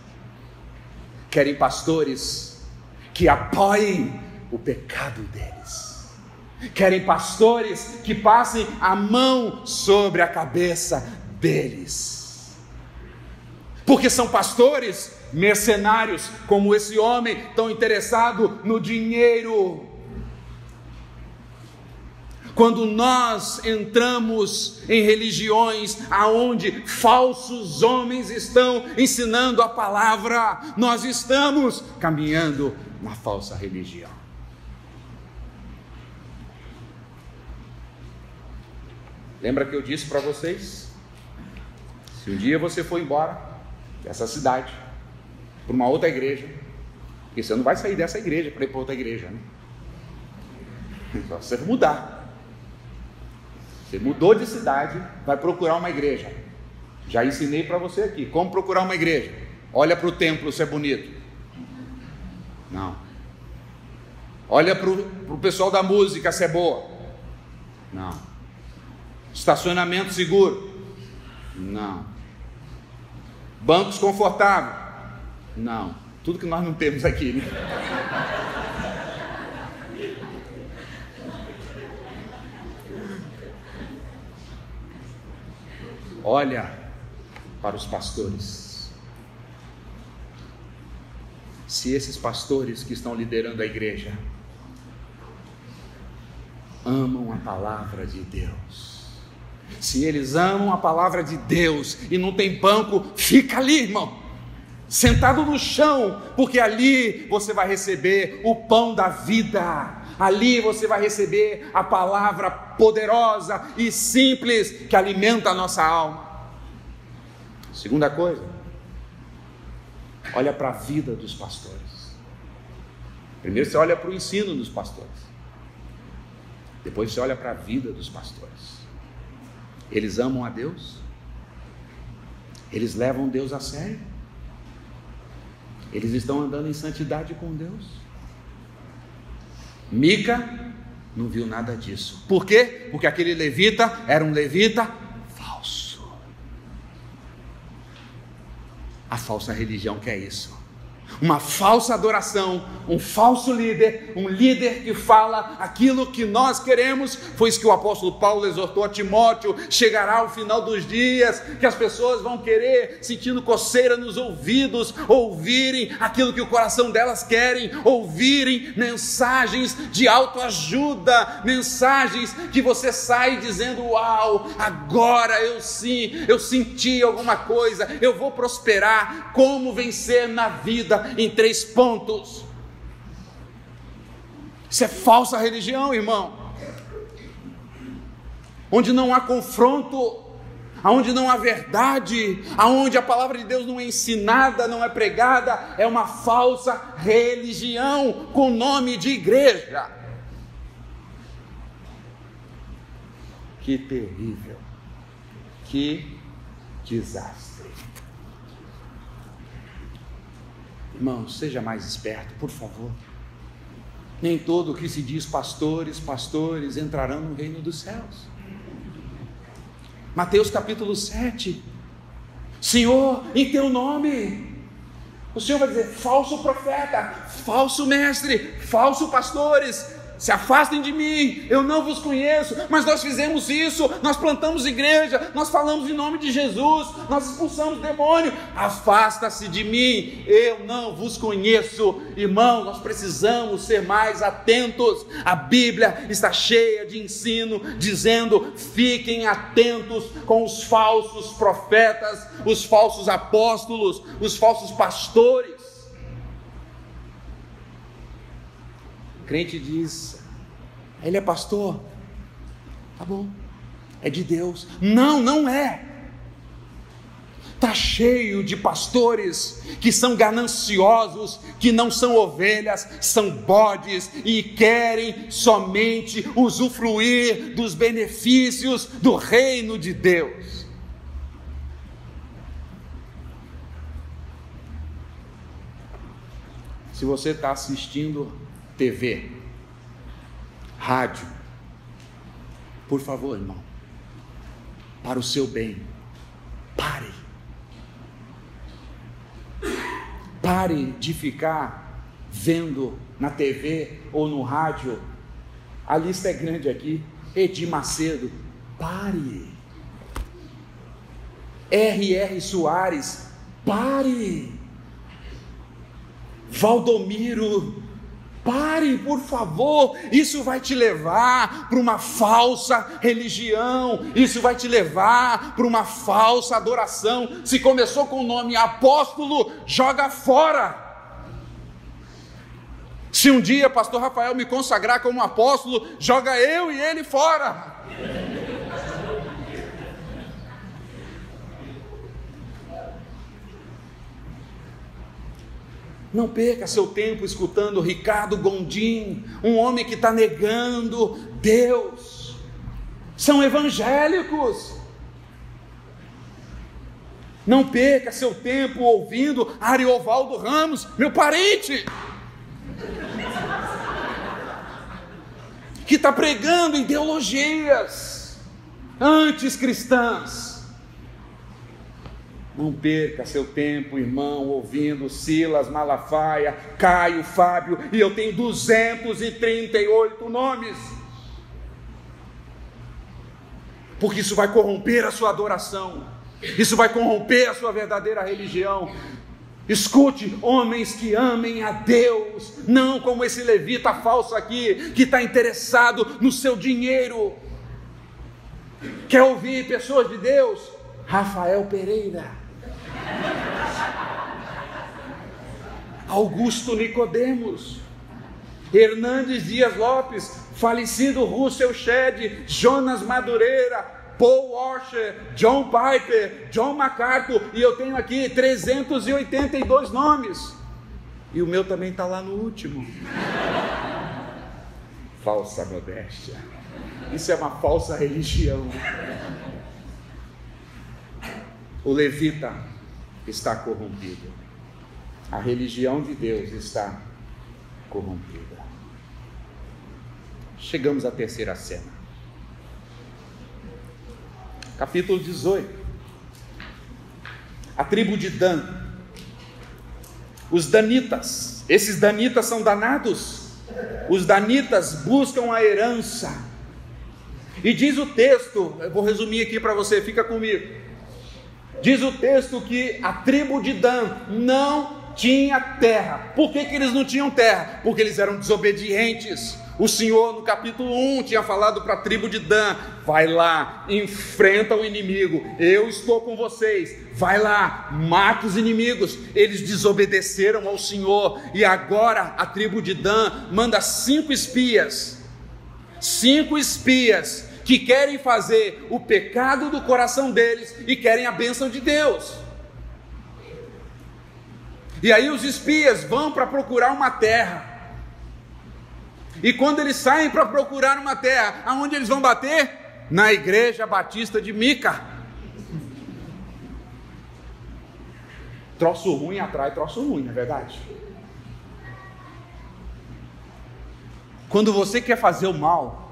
querem pastores que apoiem o pecado deles, querem pastores que passem a mão sobre a cabeça deles, porque são pastores mercenários, como esse homem, tão interessado no dinheiro. Quando nós entramos em religiões aonde falsos homens estão ensinando a palavra, nós estamos caminhando na falsa religião. Lembra que eu disse para vocês? Se um dia você for embora dessa cidade para uma outra igreja, porque você não vai sair dessa igreja para ir para outra igreja, né? Só você mudar. Você mudou de cidade, vai procurar uma igreja. Já ensinei para você aqui como procurar uma igreja. Olha para o templo se é bonito. Não. Olha para o pessoal da música se é boa. Não. Estacionamento seguro. Não. Bancos confortáveis? Não, tudo que nós não temos aqui, né? Olha para os pastores. Se esses pastores que estão liderando a igreja amam a palavra de Deus, se eles amam a palavra de Deus e não tem banco, fica ali, irmão, sentado no chão, porque ali você vai receber o pão da vida. Ali você vai receber a palavra poderosa e simples que alimenta a nossa alma. Segunda coisa, olha para a vida dos pastores. Primeiro você olha para o ensino dos pastores. Depois você olha para a vida dos pastores. Eles amam a Deus? Eles levam Deus a sério? Eles estão andando em santidade com Deus? Mica não viu nada disso. Por quê? Porque aquele levita era um levita falso. A falsa religião quer isso. Uma falsa adoração, um falso líder, um líder que fala aquilo que nós queremos. Foi isso que o apóstolo Paulo exortou a Timóteo: chegará o final dos dias, que as pessoas vão querer, sentindo coceira nos ouvidos, ouvirem aquilo que o coração delas querem, ouvirem mensagens de autoajuda, mensagens que você sai dizendo: uau, agora eu senti alguma coisa, eu vou prosperar. Como vencer na vida em 3 pontos. Isso é falsa religião, irmão. Onde não há confronto, aonde não há verdade, aonde a palavra de Deus não é ensinada, não é pregada, é uma falsa religião com nome de igreja. Que terrível, que desastre. Irmão, seja mais esperto, por favor. Nem todo o que se diz pastores entrarão no reino dos céus. Mateus capítulo 7. Senhor, em teu nome. O Senhor vai dizer: falso profeta, falso mestre, falso pastores, se afastem de mim, eu não vos conheço. Mas nós fizemos isso, nós plantamos igreja, nós falamos em nome de Jesus, nós expulsamos demônio. Afasta-se de mim, eu não vos conheço. Irmão, nós precisamos ser mais atentos. A Bíblia está cheia de ensino dizendo: fiquem atentos com os falsos profetas, os falsos apóstolos, os falsos pastores. O crente diz: ele é pastor, tá bom, é de Deus. Não, não é. Está cheio de pastores que são gananciosos, que não são ovelhas, são bodes e querem somente usufruir dos benefícios do reino de Deus. Se você está assistindo TV, rádio, por favor, irmão, para o seu bem, pare de ficar vendo na TV ou no rádio. A lista é grande aqui: Edir Macedo, pare. R.R. Soares, pare. Valdomiro, pare, por favor. Isso vai te levar para uma falsa religião, isso vai te levar para uma falsa adoração. Se começou com o nome apóstolo, joga fora. Se um dia pastor Rafael me consagrar como apóstolo, joga eu e ele fora. Não perca seu tempo escutando Ricardo Gondim, um homem que está negando Deus. São evangélicos. Não perca seu tempo ouvindo Ariovaldo Ramos, meu parente, que está pregando ideologias anticristãs. Não perca seu tempo, irmão, ouvindo Silas, Malafaia, Caio, Fábio, e eu tenho 238 nomes. Porque isso vai corromper a sua adoração, isso vai corromper a sua verdadeira religião. Escute, homens que amem a Deus, não como esse levita falso aqui, que está interessado no seu dinheiro. Quer ouvir pessoas de Deus? Rafael Pereira, Augusto Nicodemos, Hernandes Dias Lopes, falecido Russell Shedd, Jonas Madureira, Paul Washer, John Piper, John MacArthur, e eu tenho aqui 382 nomes, e o meu também está lá no último. Falsa modéstia, isso é uma falsa religião. O levita está corrompido, a religião de Deus está corrompida. Chegamos à terceira cena, capítulo 18, a tribo de Dan, os danitas. Esses danitas são danados, os danitas buscam a herança, e diz o texto, eu vou resumir aqui para você, fica comigo. Diz o texto que a tribo de Dan não tinha terra. Por que eles não tinham terra? Porque eles eram desobedientes. O Senhor no capítulo 1 tinha falado para a tribo de Dan: vai lá, enfrenta o inimigo, eu estou com vocês, vai lá, mata os inimigos. Eles desobedeceram ao Senhor, e agora a tribo de Dan manda 5 espias que querem fazer o pecado do coração deles e querem a bênção de Deus. E aí os espias vão para procurar uma terra. E quando eles saem para procurar uma terra, aonde eles vão bater? Na igreja batista de Mica. Troço ruim atrai troço ruim, não é verdade? Quando você quer fazer o mal,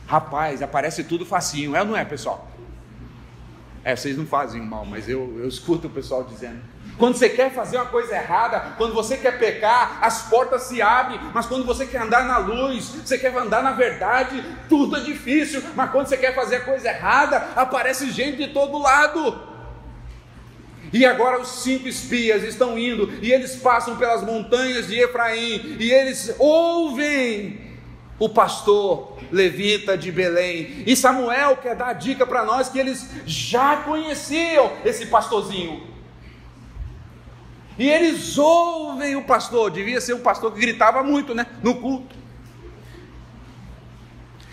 rapaz, aparece tudo facinho, é ou não é, pessoal? Vocês não fazem o mal, mas eu escuto o pessoal dizendo. Quando você quer fazer uma coisa errada, quando você quer pecar, as portas se abrem, mas quando você quer andar na luz, você quer andar na verdade, tudo é difícil, mas quando você quer fazer a coisa errada, aparece gente de todo lado. E agora os 5 espias estão indo, e eles passam pelas montanhas de Efraim, e eles ouvem o pastor levita de Belém, e Samuel quer dar a dica para nós que eles já conheciam esse pastorzinho. E eles ouvem o pastor, devia ser um pastor que gritava muito, né, no culto.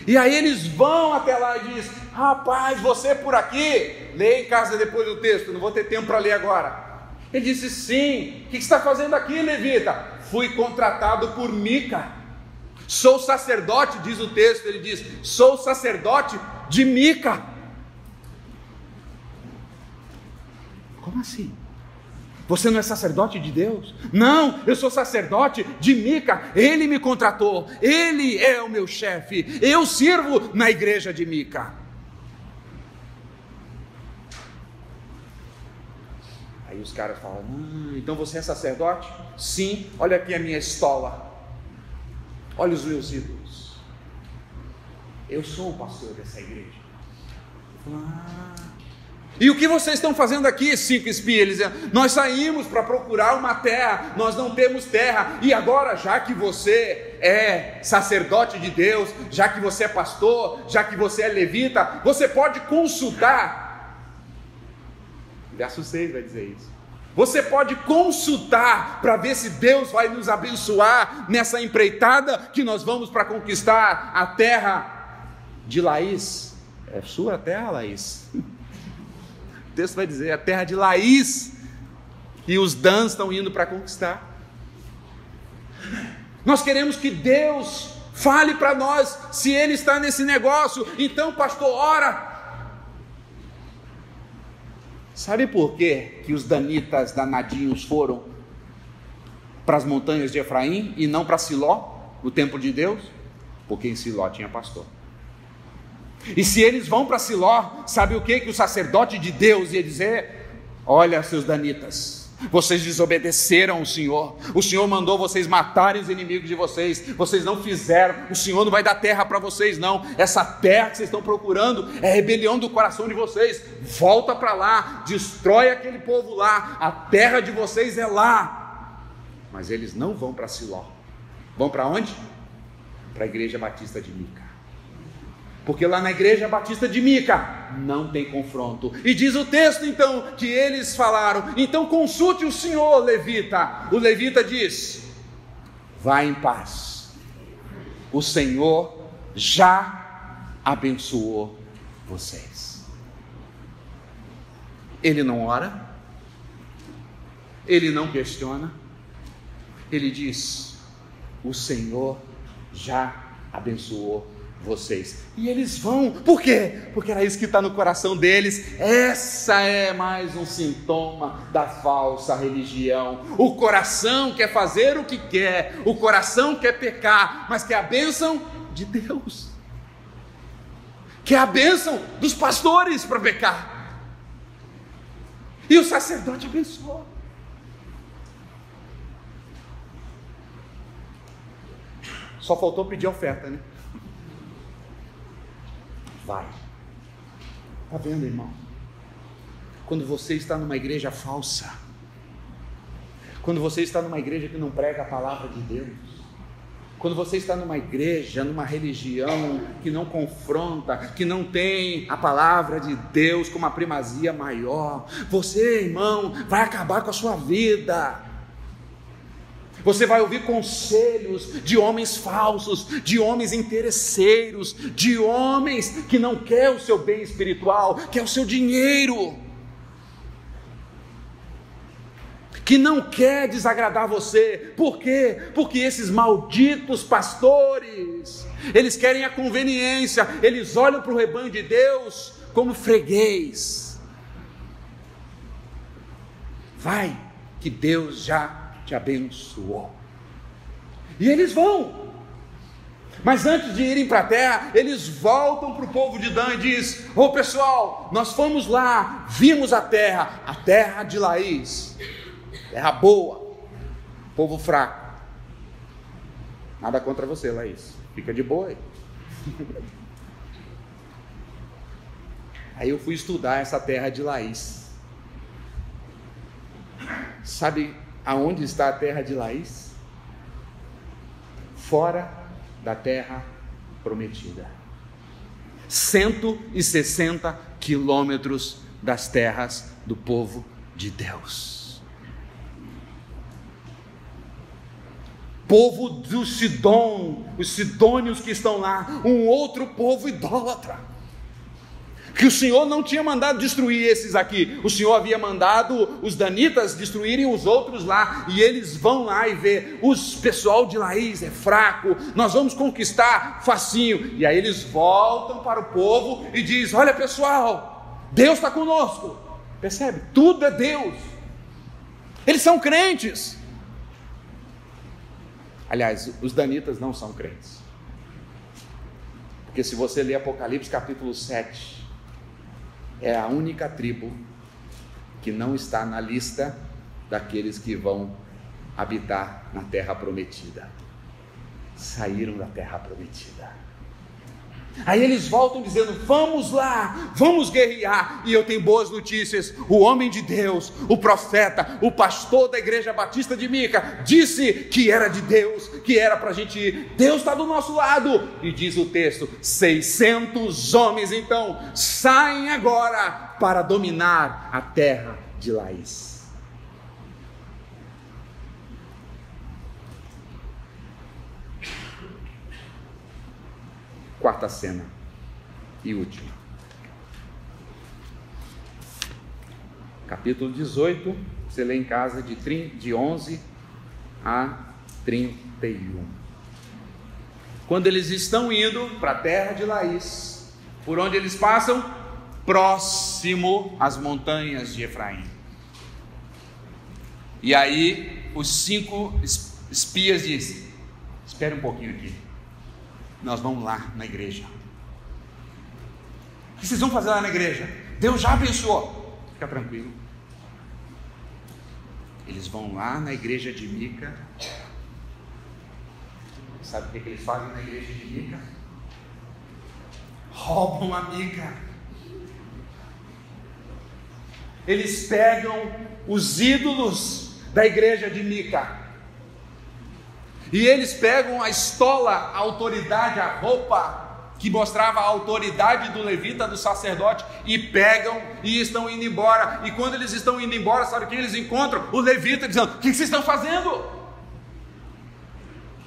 E aí eles vão até lá e dizem: rapaz, você por aqui? Lê em casa depois do texto, não vou ter tempo para ler agora. Ele disse: sim. O que você está fazendo aqui, levita? Fui contratado por Mica, sou sacerdote, diz o texto. Ele diz: sou sacerdote de Mica. Como assim? Você não é sacerdote de Deus? Não, eu sou sacerdote de Mica. Ele me contratou, ele é o meu chefe, eu sirvo na igreja de Mica. Aí os caras falam: então você é sacerdote? Sim, olha aqui a minha estola, olha os meus ídolos, eu sou o pastor dessa igreja. E o que vocês estão fazendo aqui, 5 espias? Eles dizem: nós saímos para procurar uma terra, nós não temos terra, e agora, já que você é sacerdote de Deus, já que você é pastor, já que você é levita, você pode consultar. Verso 6 vai dizer isso. Você pode consultar para ver se Deus vai nos abençoar nessa empreitada que nós vamos para conquistar a terra de Laís. É sua terra, Laís? O texto vai dizer: a terra de Laís, e os Dans estão indo para conquistar. Nós queremos que Deus fale para nós se Ele está nesse negócio. Então, pastor, ora. Sabe por quê que os danitas danadinhos foram para as montanhas de Efraim e não para Siló, o templo de Deus? Porque em Siló tinha pastor. E se eles vão para Siló, sabe o que o sacerdote de Deus ia dizer? olha, seus danitas, vocês desobedeceram o Senhor mandou vocês matarem os inimigos de vocês não fizeram, o Senhor não vai dar terra para vocês não, essa terra que vocês estão procurando é rebelião do coração de vocês, volta para lá, destrói aquele povo lá, a terra de vocês é lá. Mas eles não vão para Siló, vão para onde? Para a igreja batista de Mica, porque lá na igreja batista de Mica não tem confronto, e diz o texto então, que eles falaram, então consulte o senhor, levita. O levita diz, vá em paz, o Senhor já abençoou vocês. Ele não ora, ele não questiona, ele diz, o Senhor já abençoou vocês. E eles vão, por quê? Porque era isso que está no coração deles. Essa é mais um sintoma da falsa religião. O coração quer fazer o que quer, o coração quer pecar, mas quer a bênção de Deus, quer a bênção dos pastores para pecar, e o sacerdote abençoou. Só faltou pedir oferta, né? Vai. Está vendo, irmão? Quando você está numa igreja falsa, quando você está numa igreja que não prega a palavra de Deus, quando você está numa igreja, numa religião que não confronta, que não tem a palavra de Deus como a primazia maior, você, irmão, vai acabar com a sua vida. Você vai ouvir conselhos de homens falsos, de homens interesseiros, de homens que não quer o seu bem espiritual, quer o seu dinheiro, que não quer desagradar você. Por quê? Porque esses malditos pastores, eles querem a conveniência, eles olham para o rebanho de Deus como freguês. Vai, que Deus já te abençoou. E eles vão, mas antes de irem para a terra, eles voltam para o povo de Dan e diz, ô pessoal, nós fomos lá, vimos a terra de Laís, terra boa, povo fraco. Nada contra você, Laís, fica de boa aí. Aí eu fui estudar essa terra de Laís. Sabe aonde está a terra de Laís? Fora da terra prometida, 160 quilômetros das terras do povo de Deus. Povo do Sidom, os sidônios que estão lá, um outro povo idólatra, que o Senhor não tinha mandado destruir esses aqui, o Senhor havia mandado os danitas destruírem os outros lá, e eles vão lá e vê, os pessoal de Laís é fraco, nós vamos conquistar facinho, e aí eles voltam para o povo e diz, olha pessoal, Deus está conosco, percebe? Tudo é Deus, eles são crentes. Aliás, os danitas não são crentes, porque se você ler Apocalipse capítulo 7, é a única tribo que não está na lista daqueles que vão habitar na terra prometida. Saíram da terra prometida. Aí eles voltam dizendo, vamos lá, vamos guerrear. E eu tenho boas notícias, o homem de Deus, o profeta, o pastor da igreja batista de Mica, disse que era de Deus, que era para a gente ir, Deus está do nosso lado. E diz o texto, 600 homens então saem agora para dominar a terra de Laís. Quarta cena e última, capítulo 18, você lê em casa de 11 a 31. Quando eles estão indo para a terra de Laís, por onde eles passam? Próximo às montanhas de Efraim. E aí os 5 espias dizem, espere um pouquinho aqui, nós vamos lá na igreja. O que vocês vão fazer lá na igreja? Deus já abençoou. Fica tranquilo, Eles vão lá na igreja de Mica. Sabe o que eles fazem na igreja de Mica? Roubam a Mica. Eles pegam os ídolos da igreja de Mica. E eles pegam a estola, a autoridade, a roupa que mostrava a autoridade do levita, do sacerdote, e pegam e estão indo embora. E quando eles estão indo embora, sabe quem eles encontram? O levita dizendo: o que vocês estão fazendo?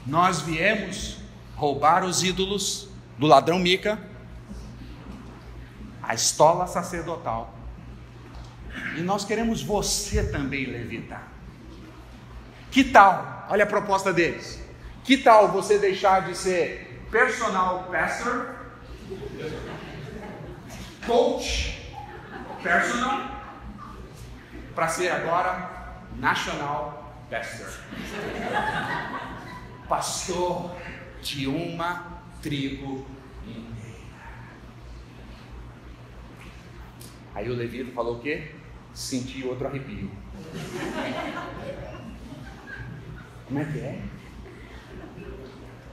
Nós viemos roubar os ídolos do ladrão Mica, a estola sacerdotal, e nós queremos você também, levita. Que tal? Olha a proposta deles. Que tal você deixar de ser personal pastor, coach personal, para ser agora national pastor, pastor de uma tribo inteira. Aí o levita falou o quê? Senti outro arrepio. Como é que é?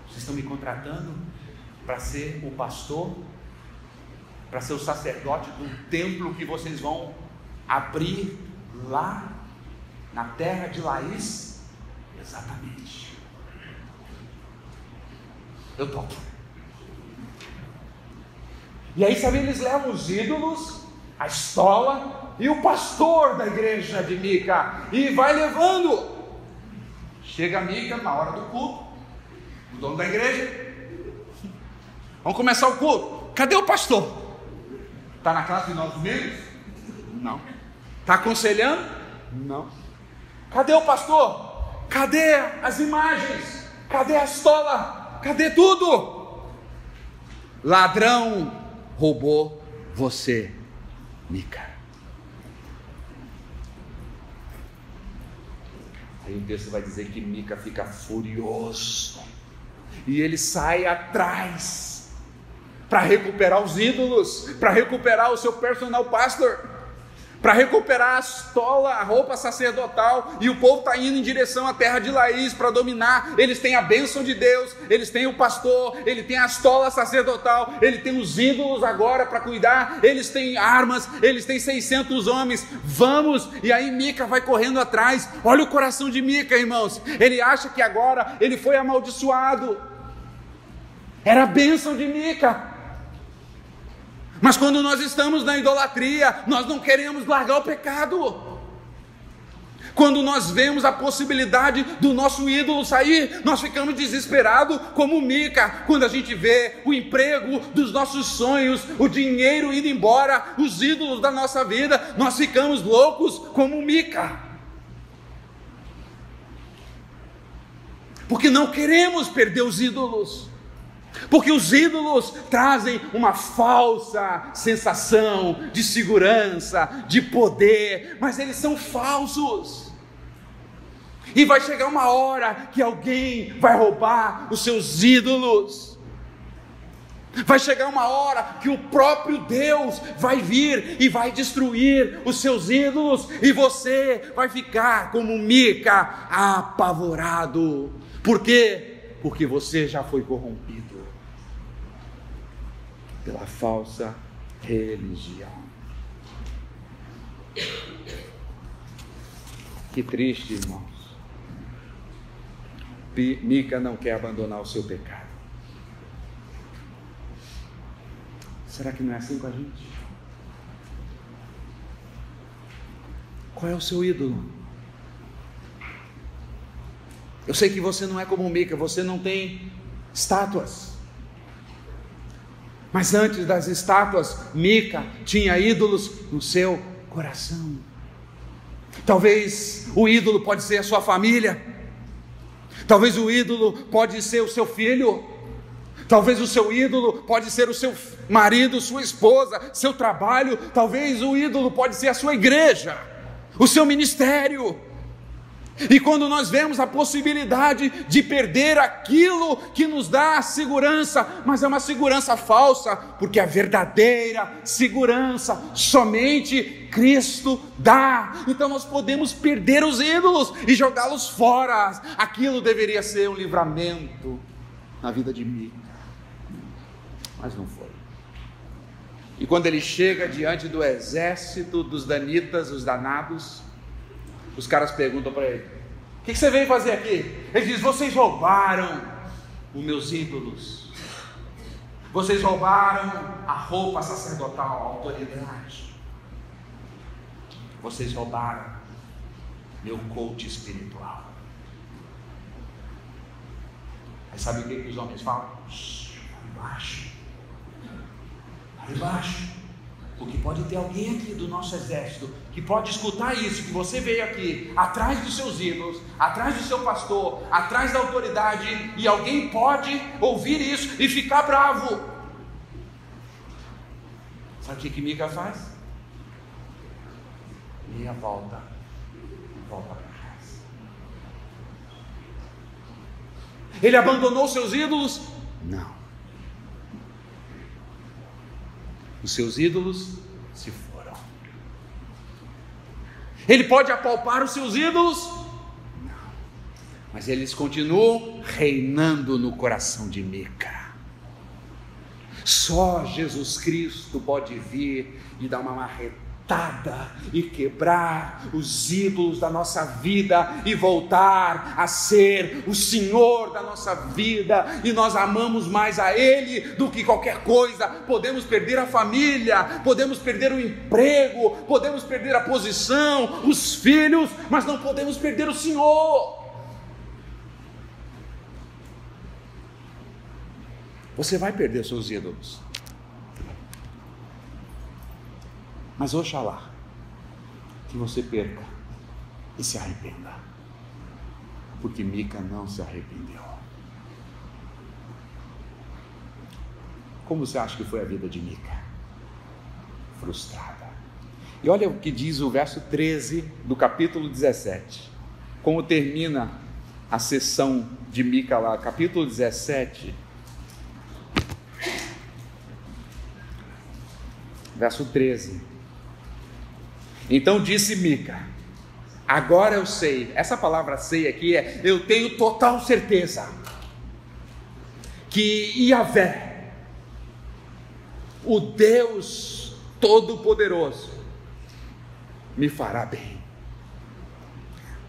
Vocês estão me contratando para ser o pastor, para ser o sacerdote do templo que vocês vão abrir lá na terra de Laís? Exatamente. Eu topo. E aí, sabe, eles levam os ídolos, a estola e o pastor da igreja de Mica, e vai levando. Chega Mica na hora do culto, o dono da igreja: vamos começar o culto. Cadê o pastor? Está na classe de novos membros? Não. Está aconselhando? Não. Cadê o pastor? Cadê as imagens? Cadê a estola? Cadê tudo? Ladrão roubou você, Mica. Aí o texto vai dizer que Mica fica furioso, e ele sai atrás para recuperar os ídolos, para recuperar o seu personal pastor, para recuperar a estola, a roupa sacerdotal. E o povo está indo em direção à terra de Laís para dominar. Eles têm a bênção de Deus, eles têm o pastor, ele tem a estola sacerdotal, ele tem os ídolos agora para cuidar, eles têm armas, eles têm 600 homens. Vamos! E aí Mica vai correndo atrás. Olha o coração de Mica, irmãos. Ele acha que agora ele foi amaldiçoado. Era a bênção de Mica. Mas quando nós estamos na idolatria, nós não queremos largar o pecado. Quando nós vemos a possibilidade do nosso ídolo sair, nós ficamos desesperados como Mica. Quando a gente vê o emprego dos nossos sonhos, o dinheiro indo embora, os ídolos da nossa vida, nós ficamos loucos como Mica. Porque não queremos perder os ídolos. Porque os ídolos trazem uma falsa sensação de segurança, de poder, mas eles são falsos. E vai chegar uma hora que alguém vai roubar os seus ídolos. Vai chegar uma hora que o próprio Deus vai vir e vai destruir os seus ídolos, e você vai ficar como Mica, apavorado. Por quê? Porque você já foi corrompido pela falsa religião. Que triste, irmãos. Mica não quer abandonar o seu pecado. Será que não é assim com a gente? Qual é o seu ídolo? Eu sei que você não é como Mica, você não tem estátuas. Mas antes das estátuas, Mica tinha ídolos no seu coração. Talvez o ídolo pode ser a sua família. Talvez o ídolo pode ser o seu filho. Talvez o seu ídolo pode ser o seu marido, sua esposa, seu trabalho. Talvez o ídolo pode ser a sua igreja, o seu ministério. E quando nós vemos a possibilidade de perder aquilo que nos dá segurança, mas é uma segurança falsa, porque a verdadeira segurança somente Cristo dá. Então nós podemos perder os ídolos e jogá-los fora. Aquilo deveria ser um livramento na vida de Mica, mas não foi. E quando ele chega diante do exército dos danitas, os danados, os caras perguntam para ele: o que você veio fazer aqui? Ele diz: vocês roubaram os meus ídolos, vocês roubaram a roupa sacerdotal, a autoridade, vocês roubaram meu coach espiritual. Aí sabe o que os homens falam? Lá embaixo, porque pode ter alguém aqui do nosso exército que pode escutar isso, que você veio aqui atrás dos seus ídolos, atrás do seu pastor, atrás da autoridade, e alguém pode ouvir isso e ficar bravo. Sabe o que Mica faz? Meia volta para casa. Ele abandonou seus ídolos? Não. Os seus ídolos se foram. Ele pode apalpar os seus ídolos? Não. Mas eles continuam reinando no coração de Mica. Só Jesus Cristo pode vir e dar uma marretada e quebrar os ídolos da nossa vida e voltar a ser o Senhor da nossa vida, e nós amamos mais a Ele do que qualquer coisa. Podemos perder a família, podemos perder o emprego, podemos perder a posição, os filhos, mas não podemos perder o Senhor. Você vai perder seus ídolos, mas oxalá que você perca e se arrependa, porque Mica não se arrependeu. Como você acha que foi a vida de Mica? Frustrada. E olha o que diz o verso 13 do capítulo 17, como termina a sessão de Mica lá, capítulo 17, verso 13. Então disse Mica: agora eu sei, essa palavra sei aqui é: eu tenho total certeza que Yahvé, o Deus Todo-Poderoso, me fará bem.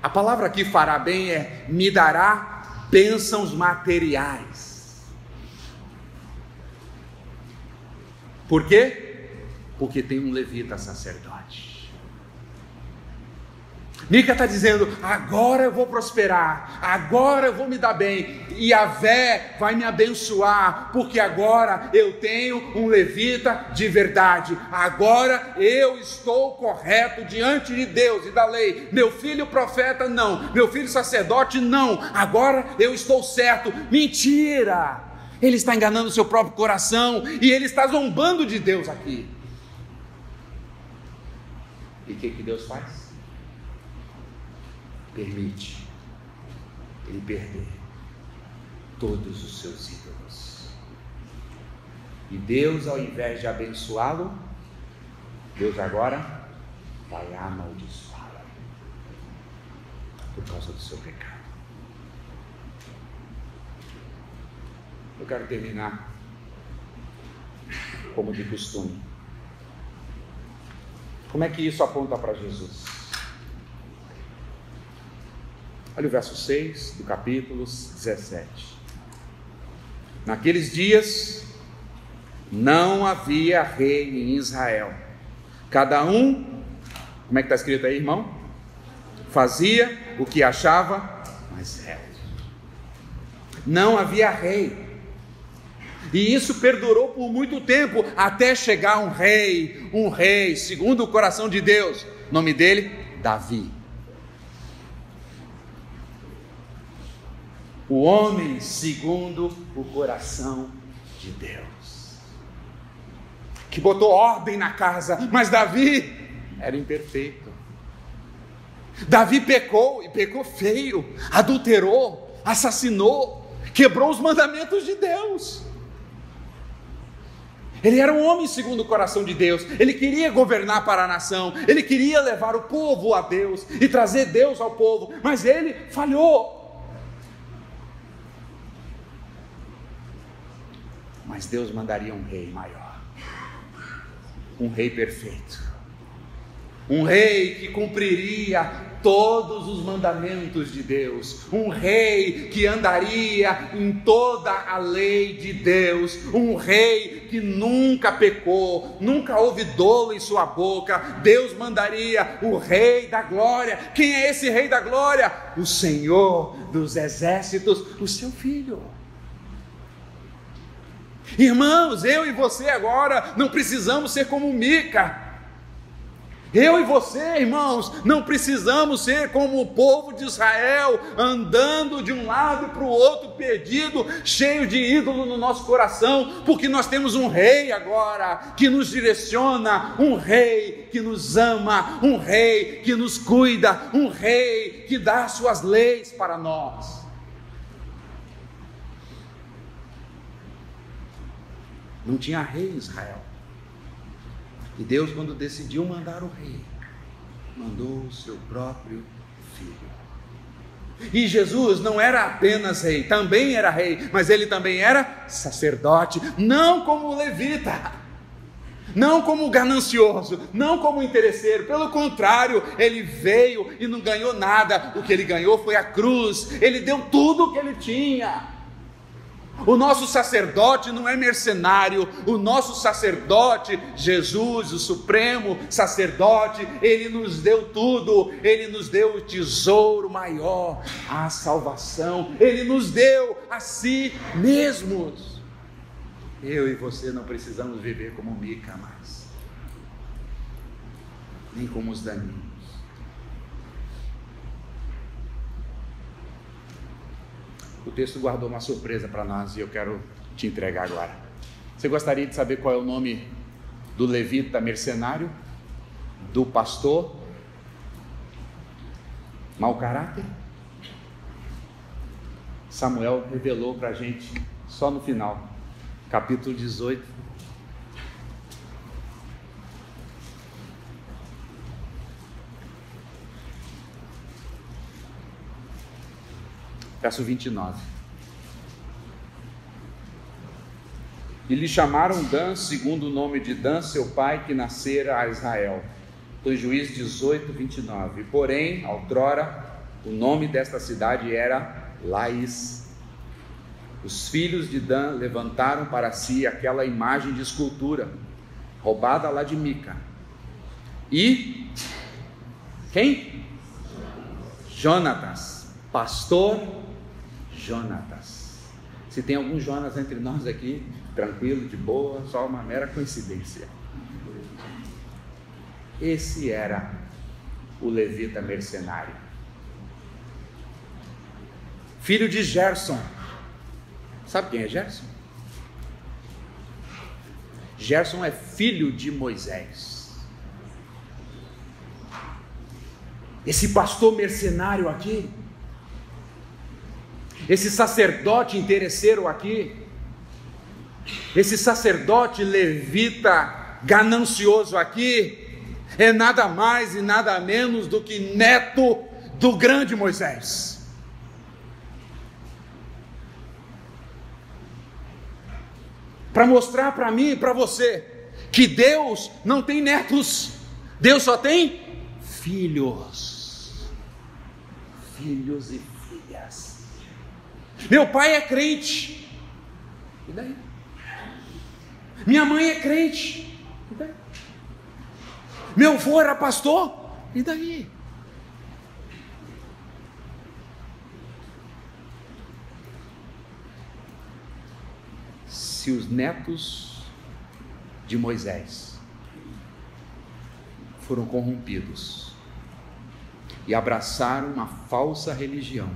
A palavra aqui fará bem é: me dará bênçãos materiais. Por quê? Porque tem um levita sacerdote. Mica está dizendo: agora eu vou prosperar, agora eu vou me dar bem, e Yahvé vai me abençoar, porque agora eu tenho um levita de verdade, agora eu estou correto diante de Deus e da lei. Meu filho profeta não, meu filho sacerdote não, agora eu estou certo. Mentira! Ele está enganando o seu próprio coração, e ele está zombando de Deus aqui. E o que Deus faz? Permite ele perder todos os seus ídolos. E Deus, ao invés de abençoá-lo, Deus agora vai amaldiçoá-lo por causa do seu pecado. Eu quero terminar como de costume. Como é que isso aponta para Jesus? Olha o verso 6 do capítulo 17. Naqueles dias não havia rei em Israel. Cada um, como é que está escrito aí, irmão? Fazia o que achava mais reto. Não havia rei. E isso perdurou por muito tempo, até chegar um rei segundo o coração de Deus. O nome dele, Davi. O homem segundo o coração de Deus, que botou ordem na casa. Mas Davi era imperfeito. Davi pecou, e pecou feio, adulterou, assassinou, quebrou os mandamentos de Deus. Ele era um homem segundo o coração de Deus, ele queria governar para a nação, ele queria levar o povo a Deus e trazer Deus ao povo, mas ele falhou. Mas Deus mandaria um rei maior, um rei perfeito, um rei que cumpriria todos os mandamentos de Deus, um rei que andaria em toda a lei de Deus, um rei que nunca pecou, nunca houve dolo em sua boca. Deus mandaria o rei da glória. Quem é esse rei da glória? O Senhor dos exércitos, o seu filho. Irmãos, eu e você agora não precisamos ser como Mica. Eu e você, irmãos, não precisamos ser como o povo de Israel, andando de um lado para o outro, perdido, cheio de ídolo no nosso coração, porque nós temos um rei agora, que nos direciona, um rei que nos ama, um rei que nos cuida, um rei que dá suas leis para nós. Não tinha rei em Israel. E Deus, quando decidiu mandar o rei, mandou o seu próprio filho. E Jesus não era apenas rei, também era rei, mas ele também era sacerdote, não como levita, não como ganancioso, não como interesseiro. Pelo contrário, ele veio e não ganhou nada. O que ele ganhou foi a cruz. Ele deu tudo o que ele tinha. O nosso sacerdote não é mercenário, o nosso sacerdote, Jesus, o supremo sacerdote, ele nos deu tudo, ele nos deu o tesouro maior, a salvação, ele nos deu a si mesmos. Eu e você não precisamos viver como Mica mais, nem como os daninhos. O texto guardou uma surpresa para nós e eu quero te entregar agora. Você gostaria de saber qual é o nome do levita mercenário? Do pastor mau caráter? Samuel revelou para a gente só no final, capítulo 18. Verso 29. E lhe chamaram Dan, segundo o nome de Dan, seu pai, que nascera a Israel. Então, em Juízes 18, 29. Porém, outrora, o nome desta cidade era Laís. Os filhos de Dan levantaram para si aquela imagem de escultura, roubada lá de Mica. E quem? Jonatas, pastor Jonatas. Se tem algum Jonas entre nós aqui, tranquilo, de boa, só uma mera coincidência. Esse era o levita mercenário, filho de Gerson. Sabe quem é Gerson? Gerson é filho de Moisés. Esse pastor mercenário aqui, esse sacerdote interesseiro aqui, esse sacerdote levita ganancioso aqui, é nada mais e nada menos do que neto do grande Moisés. Para mostrar para mim e para você que Deus não tem netos, Deus só tem filhos, filhos e filhas. Meu pai é crente, e daí? Minha mãe é crente, e daí? Meu avô era pastor, e daí? Se os netos de Moisés foram corrompidos e abraçaram uma falsa religião,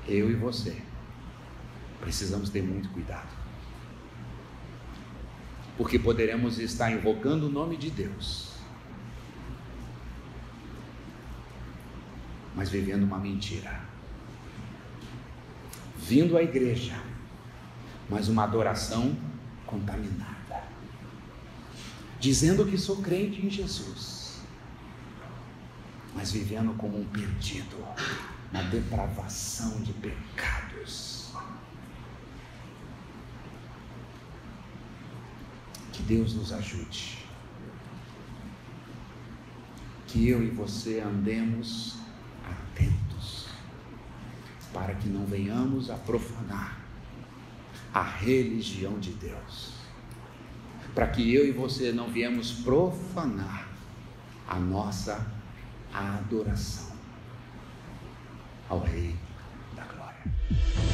eu e você precisamos ter muito cuidado, porque poderemos estar invocando o nome de Deus mas vivendo uma mentira. Vindo à igreja, mas uma adoração contaminada. Dizendo que sou crente em Jesus, mas vivendo como um perdido, na depravação de pecados. Que Deus nos ajude. Que eu e você andemos atentos, para que não venhamos a profanar a religião de Deus, para que eu e você não viemos profanar a nossa adoração ao Rei da Glória.